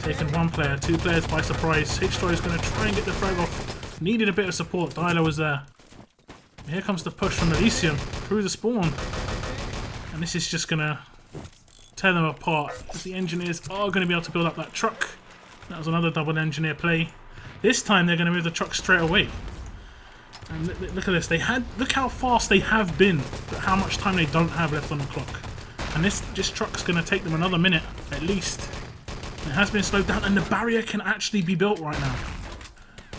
Taking 1 player, 2 players by surprise. H-Story is going to try and get the frag off. Needed a bit of support. Dylo was there. Here comes the push from Elysium through the spawn. And this is just going to tear them apart, as the engineers are going to be able to build up that truck. That was another double engineer play. This time they're going to move the truck straight away. And look at this. Look how fast they have been, but how much time they don't have left on the clock. And this truck's going to take them another minute at least. It has been slowed down, and the barrier can actually be built right now.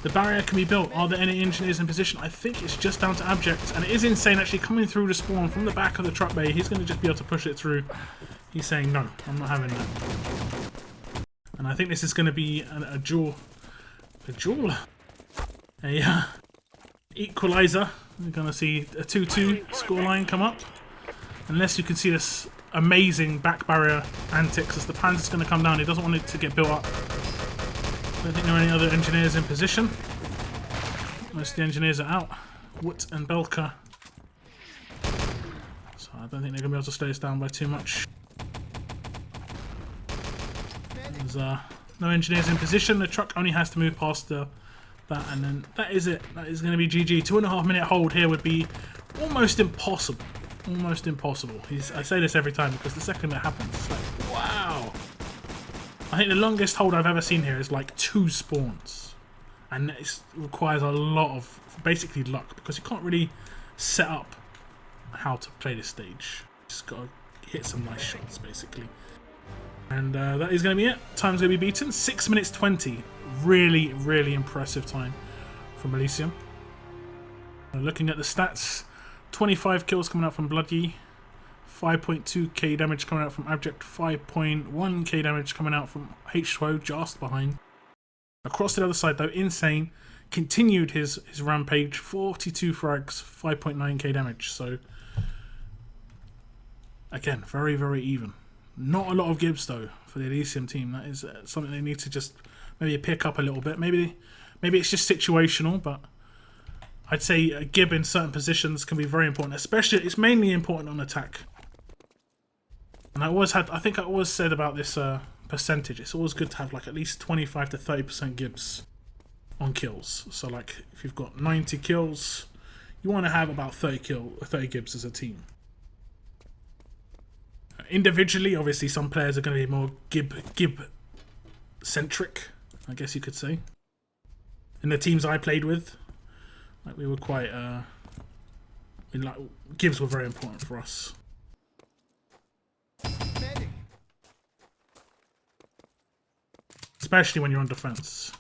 The barrier can be built. Are there any engineers in position? I think it's just down to Abject, and it is insane actually coming through the spawn from the back of the truck bay. He's going to just be able to push it through. He's saying no, I'm not having that. And I think this is going to be a duel. A equaliser. We're going to see a 2-2 scoreline come up. Unless you can see this amazing back barrier antics as the Panzer's going to come down. He doesn't want it to get built up. I don't think there are any other engineers in position. Most of the engineers are out. Woot and Belka. So I don't think they're going to be able to slow us down by too much. There's no engineers in position. The truck only has to move past that, and then that is it. That is going to be GG. 2.5 minute hold here would be almost impossible. Almost impossible. I say this every time because the second it happens, it's like, wow. I think the longest hold I've ever seen here is like 2 spawns. And it requires a lot of, basically, luck because you can't really set up how to play this stage. You just got to hit some nice shots, basically. And that is going to be it. Time's going to be beaten. 6 minutes 20. Really, really impressive time from Elysium. Looking at the stats, 25 kills coming out from Bloody, 5.2k damage coming out from Abject, 5.1k damage coming out from H2O just behind. Across the other side though, Insane continued his rampage, 42 frags, 5.9k damage. So again, very, very even. Not a lot of Gibbs though for the Elysium team. That is something they need to just maybe pick up a little bit. Maybe it's just situational, but I'd say a Gib in certain positions can be very important. Especially, it's mainly important on attack. And I think I always said about this percentage. It's always good to have like at least 25 to 30% Gibbs on kills. So like if you've got 90 kills, you want to have about 30 Gibbs as a team. Individually, obviously, some players are going to be more Gib centric, I guess you could say. In the teams I played with, like we were quite, Gibbs were very important for us. Especially when you're on defense.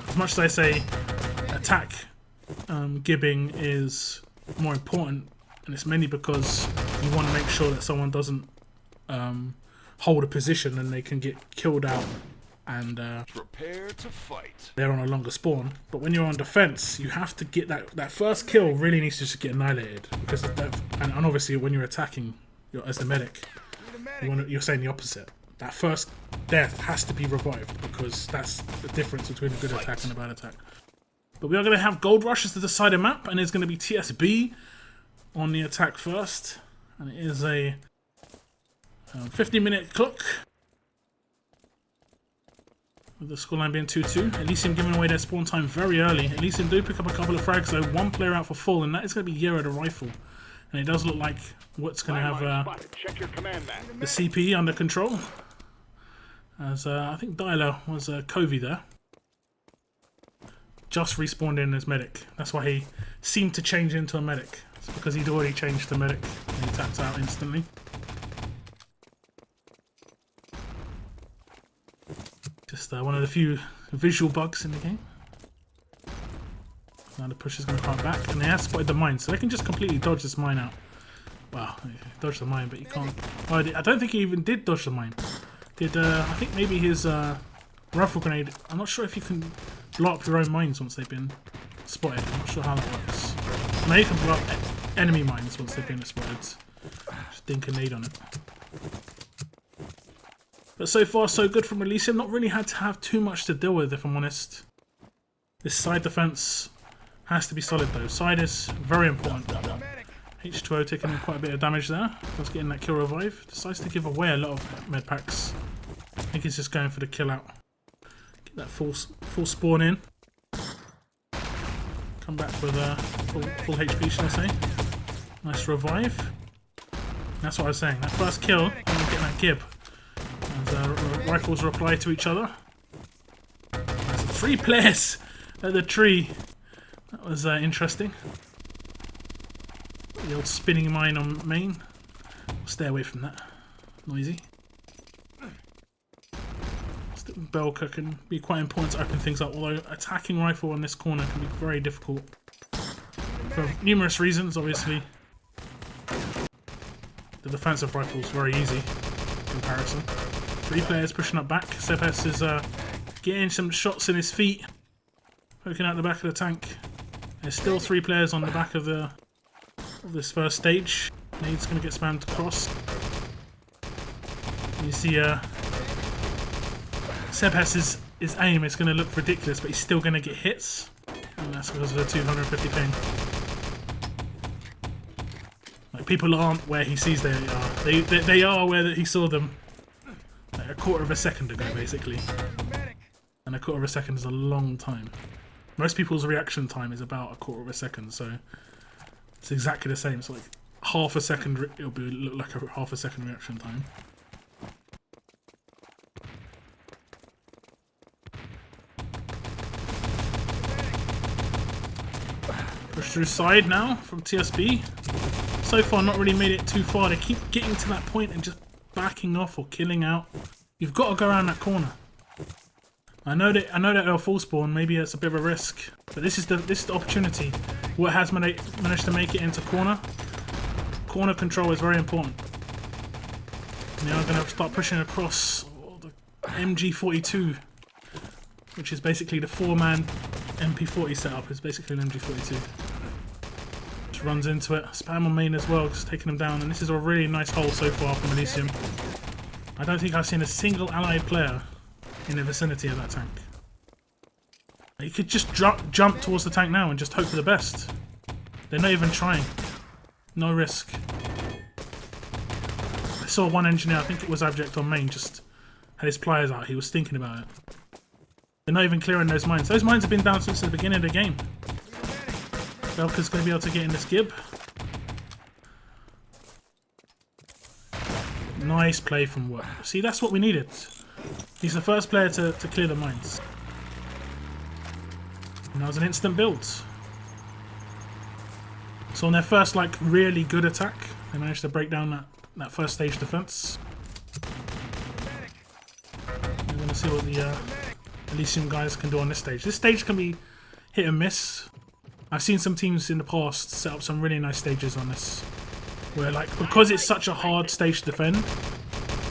As much as I say attack, gibbing is more important, and it's mainly because you want to make sure that someone doesn't hold a position and they can get killed out and Prepare to fight. they're on a longer spawn. But when you're on defense, you have to get that first kill really needs to just get annihilated because and obviously when you're attacking, as the medic, you're saying the opposite. That first death has to be revived because that's the difference between a good attack and a bad attack. But we are going to have Gold Rush as the decider map, and it's going to be TSB on the attack first, and it is a 50-minute clock. With the scoreline being 2-2. Elysium giving away their spawn time very early. Elysium do pick up a couple of frags though. One player out for full, and that is going to be Yero the rifle. And it does look like Woot's going to have Check your command map. the CP under control. As I think Dialer was Covey there. Just respawned in as medic. That's why he seemed to change into a medic. It's because he'd already changed to medic and he tapped out instantly. Just one of the few visual bugs in the game. Now the push is going to come back, and they have spotted the mine, so they can just completely dodge this mine out. Wow, dodge the mine, but you can't. Oh, I don't think he even did dodge the mine. I think maybe his rifle grenade. I'm not sure if you can blow up your own mines once they've been spotted. I'm not sure how that works. Now you can blow up enemy mines once they've been spotted. Just dink a nade on it. But so far, so good from Elysium. Not really had to have too much to deal with, if I'm honest. This side defense has to be solid, though. Side is very important. H2O taking quite a bit of damage there. Just getting that kill revive. Decides to give away a lot of med packs. I think he's just going for the kill out. Get that full spawn in. Come back with full HP, shall I say. Nice revive. That's what I was saying. That first kill, and we're getting that gib. As rifles reply to each other. There's 3 players at the tree. That was interesting. The old spinning mine on main. Stay away from that. Noisy. Belka can be quite important to open things up, although attacking rifle on this corner can be very difficult. For numerous reasons, obviously. The defensive rifle is very easy in comparison. 3 players pushing up back. Sebes is getting some shots in his feet. Poking out the back of the tank. There's still 3 players on the back of this first stage. Nade's going to get spammed across. You see Sebhes's his aim is going to look ridiculous, but he's still going to get hits. And that's because of the 250 ping. Like, people aren't where he sees they are. They are where he saw them like a quarter of a second ago, basically. And a quarter of a second is a long time. Most people's reaction time is about a quarter of a second, so it's exactly the same. So like half a second, it'll look like a half a second reaction time. Push through side now from TSB. So far, not really made it too far. They keep getting to that point and just backing off or killing out. You've got to go around that corner. I know that they'll full spawn. Maybe it's a bit of a risk, but this is the opportunity. What has managed to make it into corner? Corner control is very important. Now I'm going to start pushing across the MG42, which is basically the 4-man MP40 setup. It's basically an MG42. Just runs into it. Spam on main as well, just taking him down. And this is a really nice hole so far from Elysium. I don't think I've seen a single allied player in the vicinity of that tank. You could just jump towards the tank now and just hope for the best. They're not even trying. No risk. I saw one engineer, I think it was Abject on main, just had his pliers out. He was thinking about it. They're not even clearing those mines. Those mines have been down since the beginning of the game. Velka's going to be able to get in this gib. Nice play from Work. See, that's what we needed. He's the first player to clear the mines. And that was an instant build. So on their first, like, really good attack, they managed to break down that first stage defense. We're going to see what the Elysium guys can do on this stage. This stage can be hit and miss. I've seen some teams in the past set up some really nice stages on this. Where, like, because it's such a hard stage to defend,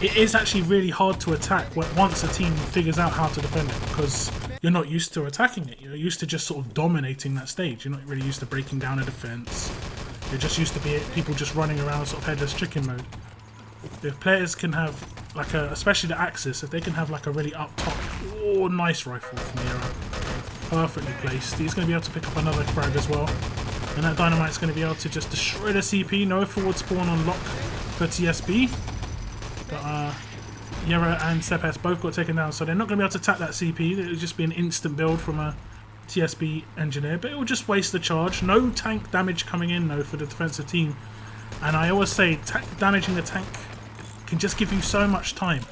it is actually really hard to attack once a team figures out how to defend it, because you're not used to attacking it. You're used to just sort of dominating that stage. You're not really used to breaking down a defense. You're just used to people just running around sort of headless chicken mode. If players can have, like, especially the Axis, if they can have like a really up top, oh, nice rifle from Yera. Perfectly placed. He's going to be able to pick up another frag as well. And that Dynamite's going to be able to just destroy the CP. No forward spawn on lock for TSB. But Yera and Sebhes both got taken down, so they're not going to be able to attack that CP. It'll just be an instant build from a TSB engineer, but it will just waste the charge. No tank damage coming in though for the defensive team. And I always say, damaging the tank can just give you so much time.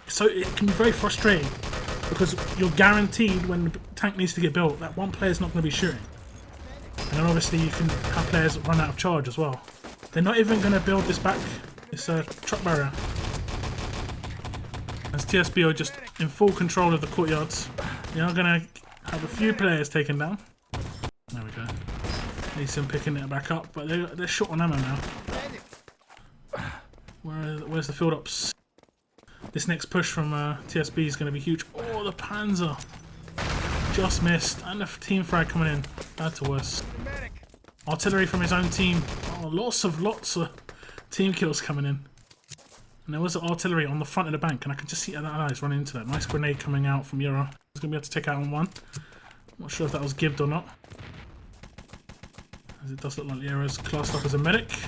So it can be very frustrating, because you're guaranteed when the tank needs to get built that one player's not going to be shooting. And then obviously you can have players run out of charge as well. They're not even going to build this back, this truck barrier. As TSB are just in full control of the courtyards. They are going to have a few players taken down. There we go. Elysium picking it back up, but they're short on ammo now. Where's the field ops? This next push from TSB is going to be huge. Oh, the Panzer! Just missed. And the team frag coming in. Bad to worse. Artillery from his own team. Oh, lots of team kills coming in. And there was artillery on the front of the bank, and I can just see the allies running into that. Nice grenade coming out from Yera. He's going to be able to take out on one. Not sure if that was gibbed or not, as it does look like Yera's classed up as a medic. People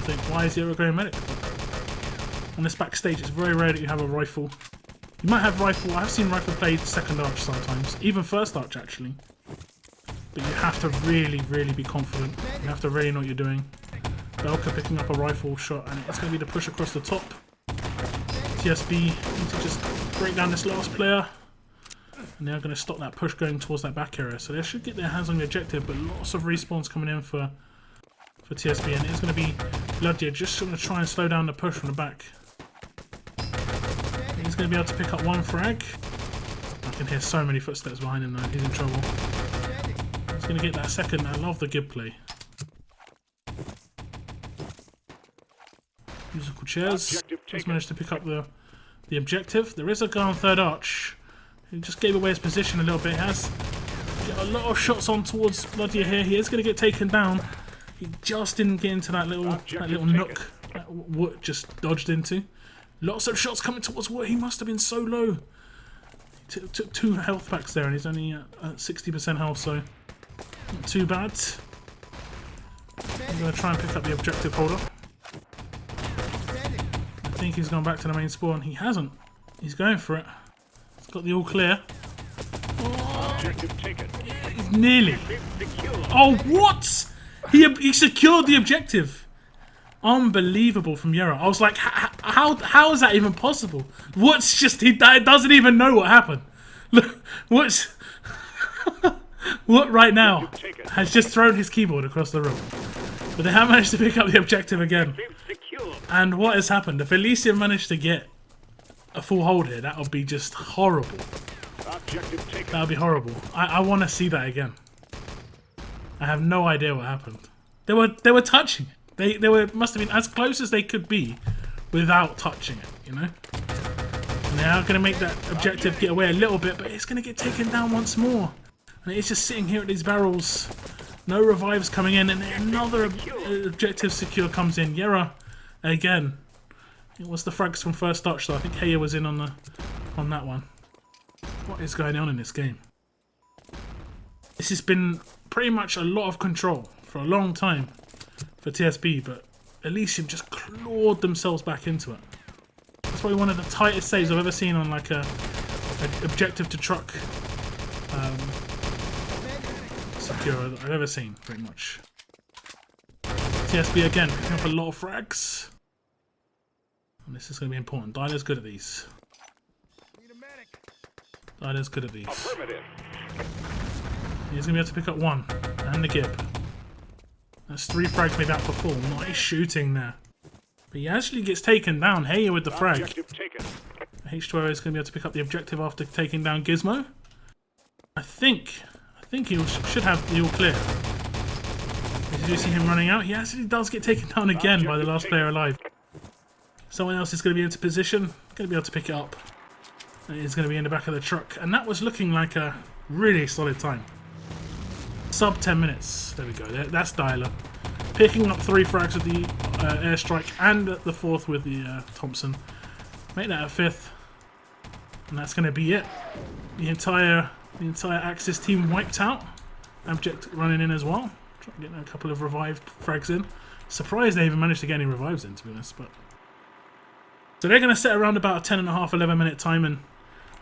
think, why is Yera going medic? On this backstage, it's very rare that you have a rifle. You might have rifle. I've seen rifle played second arch sometimes, even first arch actually. But you have to really, really be confident. You have to really know what you're doing. Velka picking up a rifle shot, and it's going to be the push across the top. TSB need to just break down this last player, and they're going to stop that push going towards that back area. So they should get their hands on the objective, but lots of respawns coming in for TSB, and it's going to be Bloodyear just going to try and slow down the push from the back. He's going to be able to pick up one frag. I can hear so many footsteps behind him though. He's in trouble. He's going to get that second. I love the gib play. Musical chairs. Just managed to pick up the objective. There is a guy on third arch who just gave away his position a little bit. He has Get a lot of shots on towards Bloody here. He is going to get taken down. He just didn't get into that little nook that Woot just dodged into. Lots of shots coming towards Woot. He must have been so low. He took 2 health packs there, and he's only at 60% health, so not too bad. I'm going to try and pick up the objective holder. I think he's gone back to the main spawn. He hasn't. He's going for it. He's got the all clear. Objective taken. He's nearly. Oh, what? He secured the objective. Unbelievable from Yera. I was like, how is that even possible? What's just he doesn't even know what happened. Look, what's what right now has just thrown his keyboard across the room. But they have managed to pick up the objective again. And what has happened? If Elysium managed to get a full hold here, that would be just horrible. That would be horrible. I want to see that again. I have no idea what happened. They were touching it. They must have been as close as they could be without touching it, you know? And they are going to make that objective get away a little bit, but it's going to get taken down once more. And it's just sitting here at these barrels. No revives coming in, and another objective secure comes in. Yera, again. It was the frags from first touch, so I think Heya was in on that one. What is going on in this game? This has been pretty much a lot of control for a long time for TSB, but Elysium just clawed themselves back into it. That's probably one of the tightest saves I've ever seen on like a objective to truck secure that I've ever seen, pretty much. TSB again picking up a lot of frags. And this is going to be important. Dyler's good at these. Dyler's good at these. He's going to be able to pick up 1. And the Gib. That's 3 frags made out for full. Nice shooting there. But he actually gets taken down. Heya with the frag. H2O is going to be able to pick up the objective after taking down Gizmo. I think he should have the all clear. Did you see him running out? He actually does get taken down again by the last player alive. Someone else is going to be into position, going to be able to pick it up. And it's going to be in the back of the truck. And that was looking like a really solid time. Sub 10 minutes. There we go. That's Dyler. Picking up 3 frags with the airstrike and the 4th with the Thompson. Make that a 5th. And that's going to be it. The entire Axis team wiped out. Abject running in as well. Trying to get a couple of revived frags in. Surprised they even managed to get any revives in, to be honest. But so they're going to set around about a 10.5, 11 minute time, and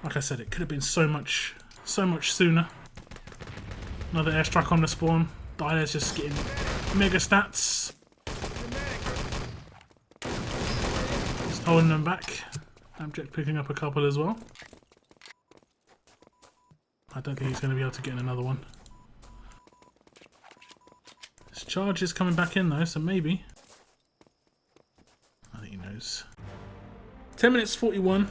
like I said, it could have been so much sooner. Another airstrike on the spawn. Dyler's just getting mega stats. Just holding them back. Abject picking up a couple as well. I don't think he's going to be able to get in another one. His charge is coming back in though, so maybe. I think he knows. 10 minutes 41.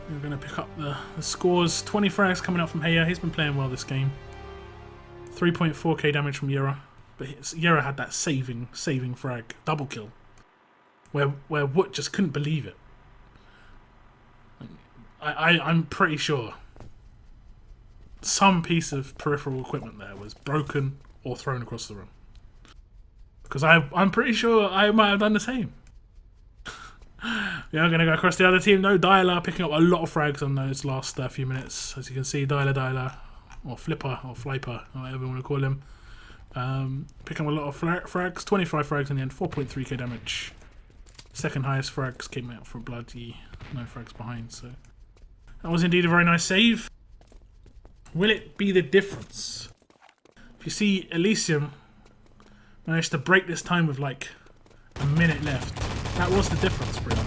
We're going to pick up the scores. 20 frags coming up from Heya. He's been playing well this game. 3.4k damage from Yera. But Yera had that saving frag. Double kill. Where Woot just couldn't believe it. I'm pretty sure some piece of peripheral equipment there was broken or thrown across the room. Because I'm pretty sure I might have done the same. We are going to go across the other team. No, Dyler picking up a lot of frags on those last few minutes. As you can see, Dyler, or Flipper, or Fliper, or whatever you want to call him. Picking up a lot of frags. 25 frags in the end, 4.3k damage. Second highest frags came out for Bloody. No frags behind, so that was indeed a very nice save. Will it be the difference? If you see Elysium managed to break this time with like a minute left, that was the difference pretty much.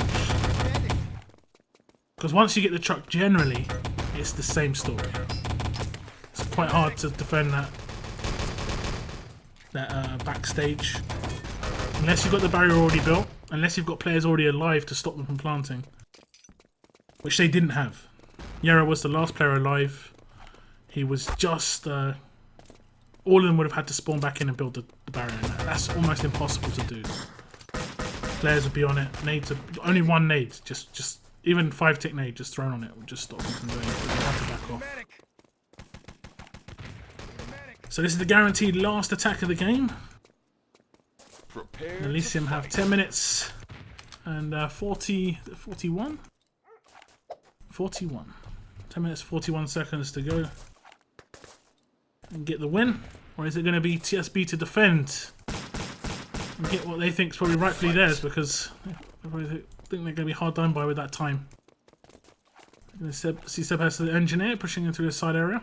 Because once you get the truck, generally it's the same story. It's quite hard to defend that backstage unless you've got the barrier already built, unless you've got players already alive to stop them from planting, which they didn't have. Yera was the last player alive. He was just all of them would have had to spawn back in and build the barrier, and that's almost impossible to do. Players would be on it. Nades, only one nade, just even 5-tick nade just thrown on it would just stop them from doing it. They have to back off. So this is the guaranteed last attack of the game. Prepare Elysium to have fight. 10 minutes and 41? 41. 10 minutes, 41 seconds to go. And get the win? Or is it going to be TSB to defend? And get what they think is probably rightfully theirs, because they probably think they're going to be hard done by with that time. See Seb has the engineer pushing into the side area.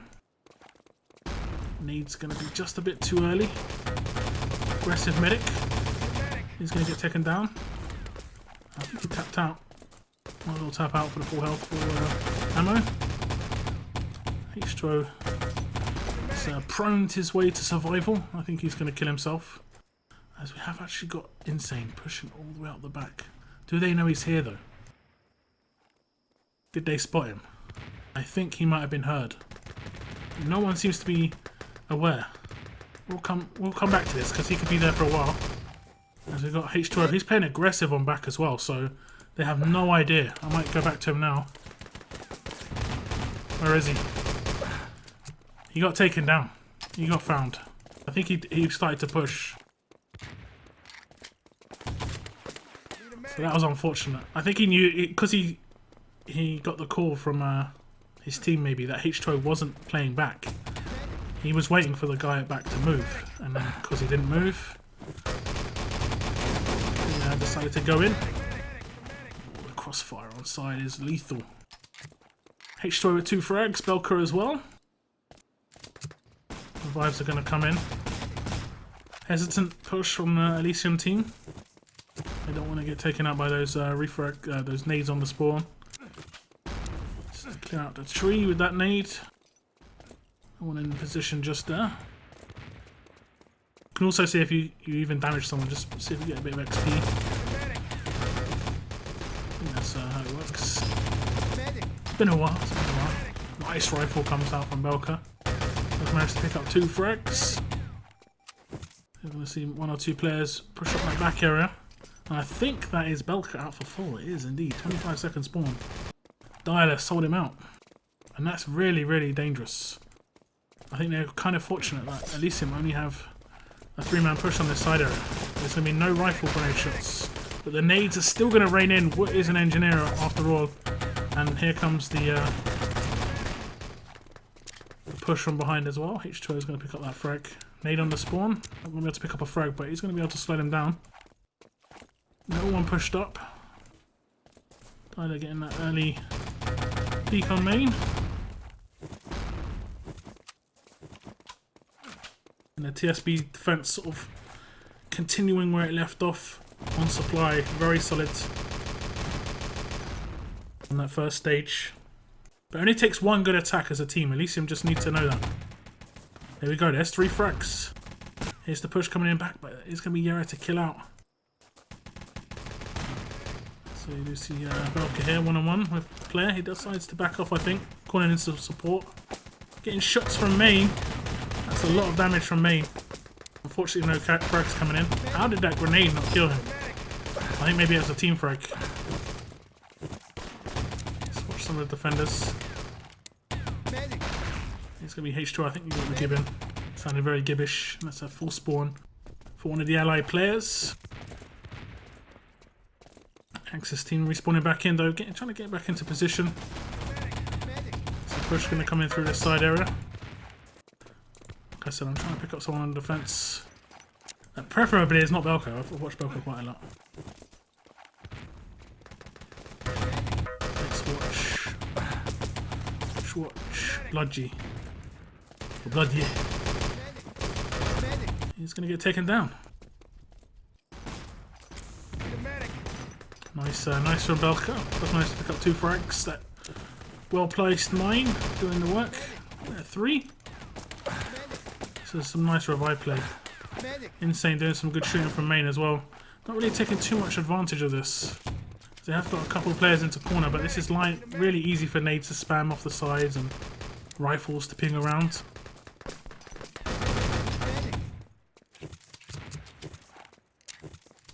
Need's going to be just a bit too early. Aggressive medic. He's going to get taken down. I think he tapped out. Might as well tap out for the full health for ammo. H2O is prone his way to survival. I think he's going to kill himself. As we have actually got Insane pushing all the way out the back. Do they know he's here though? Did they spot him? I think he might have been heard. No one seems to be aware. We'll come back to this because he could be there for a while. As we've got H2O, he's playing aggressive on back as well, so they have no idea. I might go back to him now. Where is he? He got taken down. He got found. I think he started to push. So that was unfortunate. I think he knew, because he got the call from his team maybe that H2O wasn't playing back. He was waiting for the guy at back to move, and then because he didn't move, he decided to go in. Oh, the crossfire on side is lethal. H2O with 2 frags, Belka as well. Revives are going to come in. Hesitant push from the Elysium team. They don't want to get taken out by those those nades on the spawn. Just clear out the tree with that nade. One in position just there. You can also see if you even damage someone, just see if you get a bit of XP. I think that's how it works. It's been a while. Nice rifle comes out from Belka. Has managed to pick up 2 frags. You're going to see 1 or 2 players push up that back area. And I think that is Belka out for full. It is indeed. 25 seconds spawn. Dialer sold him out. And that's really, really dangerous. I think they're kind of fortunate that Elysium only have a 3-man push on this side area. There's going to be no rifle grenade shots. But the nades are still going to rain in. What is an engineer after all? And here comes the push from behind as well. H2O is going to pick up that frag. Nade on the spawn. Not going to be able to pick up a frag, but he's going to be able to slow him down. No one pushed up. Tyler getting that early peek on main. And the TSB defense sort of continuing where it left off on supply. Very solid on that first stage. But it only takes 1 good attack as a team. Elysium just need to know that. There we go. There's 3 frags. Here's the push coming in back, but it's going to be Yara to kill out. So you do see Belka here one-on-one with Claire. He decides to back off, I think. Calling in some support. Getting shots from main. That's a lot of damage from main. Unfortunately, no frags coming in. How did that grenade not kill him? I think maybe it was a team frag. Let's watch some of the defenders. It's going to be H2O. I think we got the gibbon. Sounded very gibbish. That's a full spawn for one of the allied players. Axis team respawning back in though, trying to get back into position. So push going to come in through this side area. Like I said, I'm trying to pick up someone on defense. Preferably it's not Belka. I've watched Belka quite a lot. Let's watch Bludgy. Or Bloody. He's going to get taken down. Nice from Belka. That's nice to pick up 2 frags. That well-placed mine doing the work. 3. So some nice revive play. Insane doing some good shooting from main as well. Not really taking too much advantage of this. They have got a couple of players into corner, but this is really easy for nades to spam off the sides and rifles to ping around.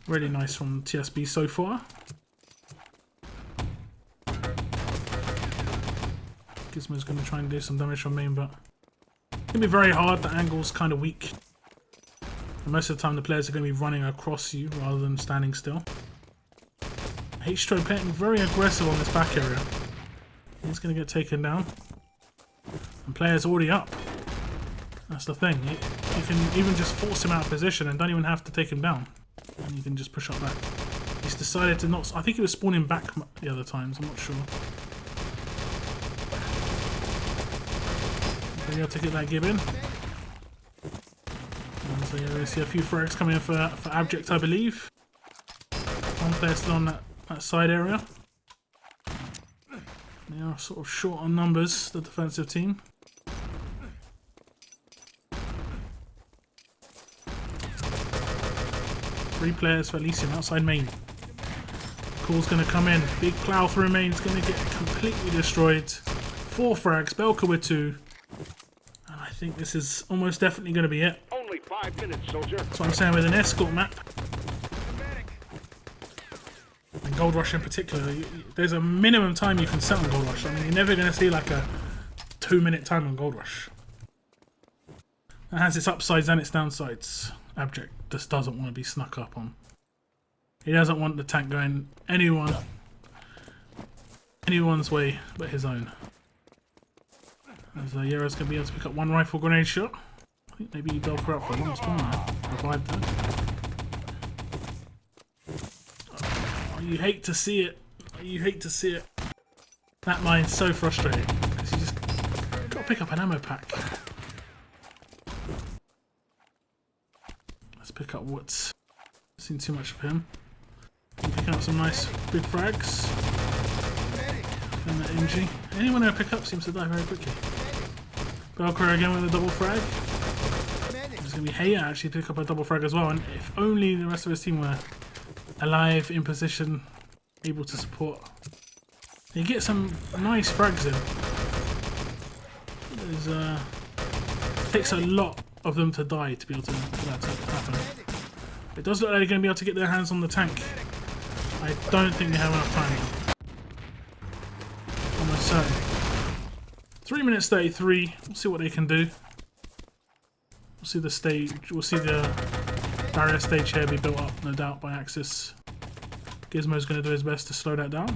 Really nice from TSB so far. Gizmo's going to try and do some damage from main, but going to be very hard. The angle's kind of weak. And most of the time the players are going to be running across you rather than standing still. H-Stro playing very aggressive on this back area. He's going to get taken down. And player's already up. That's the thing. You can even just force him out of position and don't even have to take him down. And you can just push up back. He's decided to not... I think he was spawning back the other times. I'm not sure. Maybe I'll take it that Gibbon. So yeah, we see a few frags coming in for Abject, I believe. One player still on that side area. They are sort of short on numbers, the defensive team. Three players for Elysium outside main. Call's going to come in. Big plow through main is going to get completely destroyed. 4 frags, Belka with 2. And I think this is almost definitely going to be it. Only 5 minutes, soldier. That's what I'm saying with an escort map. And Gold Rush in particular, there's a minimum time you can set on Gold Rush. I mean, you're never going to see like a 2-minute time on Gold Rush. It has its upsides and its downsides. Abject just doesn't want to be snuck up on. He doesn't want the tank going anyone's way but his own. As Yero's going to be able to pick up 1 rifle grenade shot. I think maybe he built her up for a long spawn now. Revived her. Oh, you hate to see it. You hate to see it. That line's so frustrating because you just got to pick up an ammo pack. Let's pick up Woods. Seen too much of him. Picking up some nice big frags. And the MG. Anyone I pick up seems to die very quickly. Belka again with a double frag. There's going to be Heya actually pick up a double frag as well. And if only the rest of his team were alive, in position, able to support. You get some nice frags in. It takes a lot of them to die to be able to for that to happen. It does look like they're going to be able to get their hands on the tank. I don't think they have enough time though. Almost certain. 3 minutes 33. We'll see what they can do. We'll see the stage. We'll see the barrier stage here be built up, no doubt, by Axis. Gizmo's going to do his best to slow that down.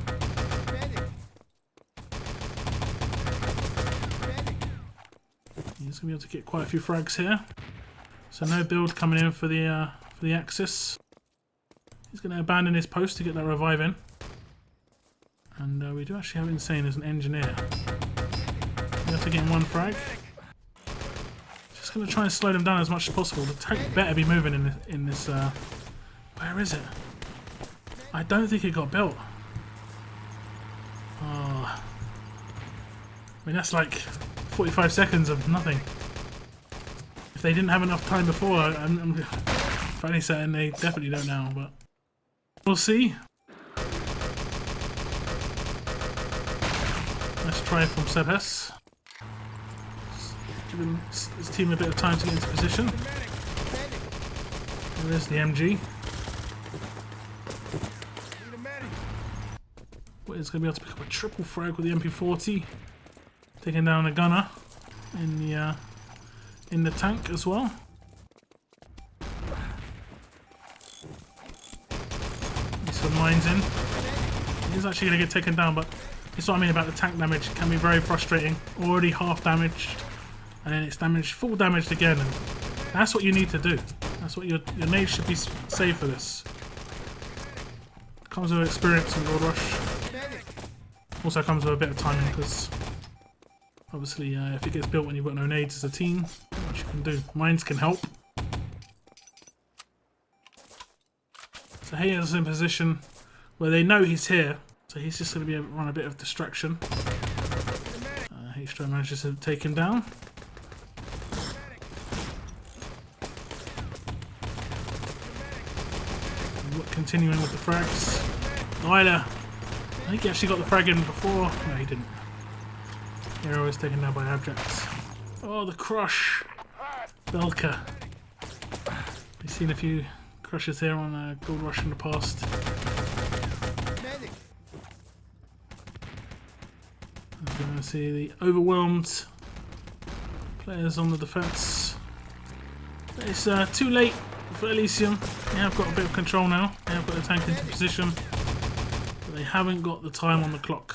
He's going to be able to get quite a few frags here. So no build coming in for the Axis. He's going to abandon his post to get that revive in. And we do actually have Insane as an engineer. We have to get 1 frag. Just going to try and slow them down as much as possible. The tank better be moving in this. Where is it? I don't think it got built. Oh. I mean, that's like 45 seconds of nothing. If they didn't have enough time before, I'm fairly certain they definitely don't now, but we'll see. Let's try it from Sebes. Giving his team a bit of time to get into position. There's the MG. He's going to be able to pick up a triple frag with the MP40. Taking down a gunner in the tank as well. He's some mines in. He's actually going to get taken down, but that's what I mean about the tank damage. It can be very frustrating. Already half damaged, and then it's damaged, full damaged again. And that's what you need to do. That's what your nade should be saved for this. Comes with experience in Gold Rush. Also comes with a bit of timing because obviously if it gets built when you've got no nades as a team, not much you can do. Mines can help. So Heya's in position where they know he's here, so he's just going to be able to run a bit of distraction. H-Stro manages to take him down. Continuing with the frags. Nyla. I think he actually got the frag in before. No, he didn't. Hero is taken down by Abjects. Oh, the crush. Belka. We've seen a few crushes here on Gold Rush in the past. As you can see, the overwhelmed Players on the defence. It's too late for Elysium. They have got a bit of control now. They have got the tank into position. But they haven't got the time on the clock.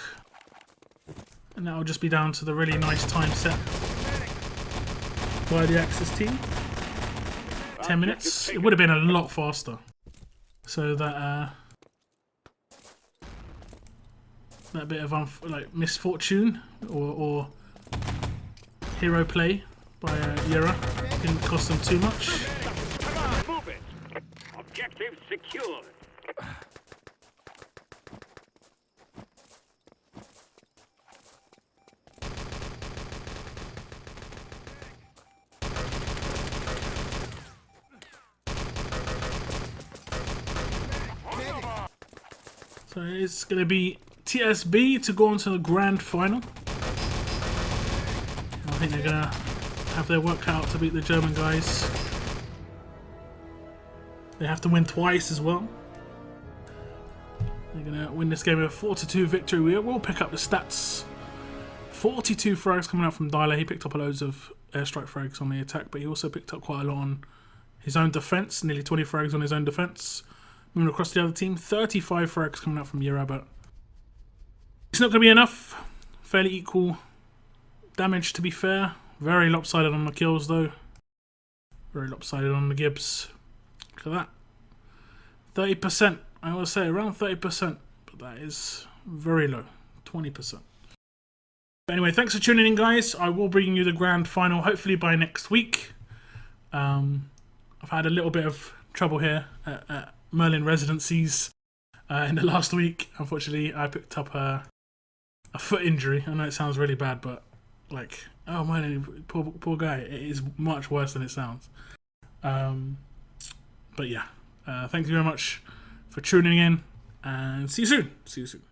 And that will just be down to the really nice time set by the Axis team. 10 minutes. It would have been a lot faster. So that that bit of misfortune or hero play by Yera didn't cost them too much. Come on, move it. Objective secured. So it's going to be TSB to go on to the grand final. I think they're going to have their work cut out to beat the German guys. They have to win twice as well. They're going to win this game with a 4-2 victory. We will pick up the stats. 42 frags coming out from Dyla. He picked up loads of airstrike frags on the attack, but he also picked up quite a lot on his own defence. Nearly 20 frags on his own defence. Moving across to the other team, 35 frags coming out from Yera, but it's not going to be enough. Fairly equal damage, to be fair. Very lopsided on the kills, though. Very lopsided on the Gibbs. Look at that. 30%. I will say around 30%, but that is very low. 20%. But anyway, thanks for tuning in, guys. I will bring you the grand final, hopefully by next week. I've had a little bit of trouble here at Merlin Residencies in the last week. Unfortunately, I picked up a foot injury. I know it sounds really bad, but like, oh man, poor guy. It is much worse than it sounds. But yeah, thank you very much for tuning in, and see you soon.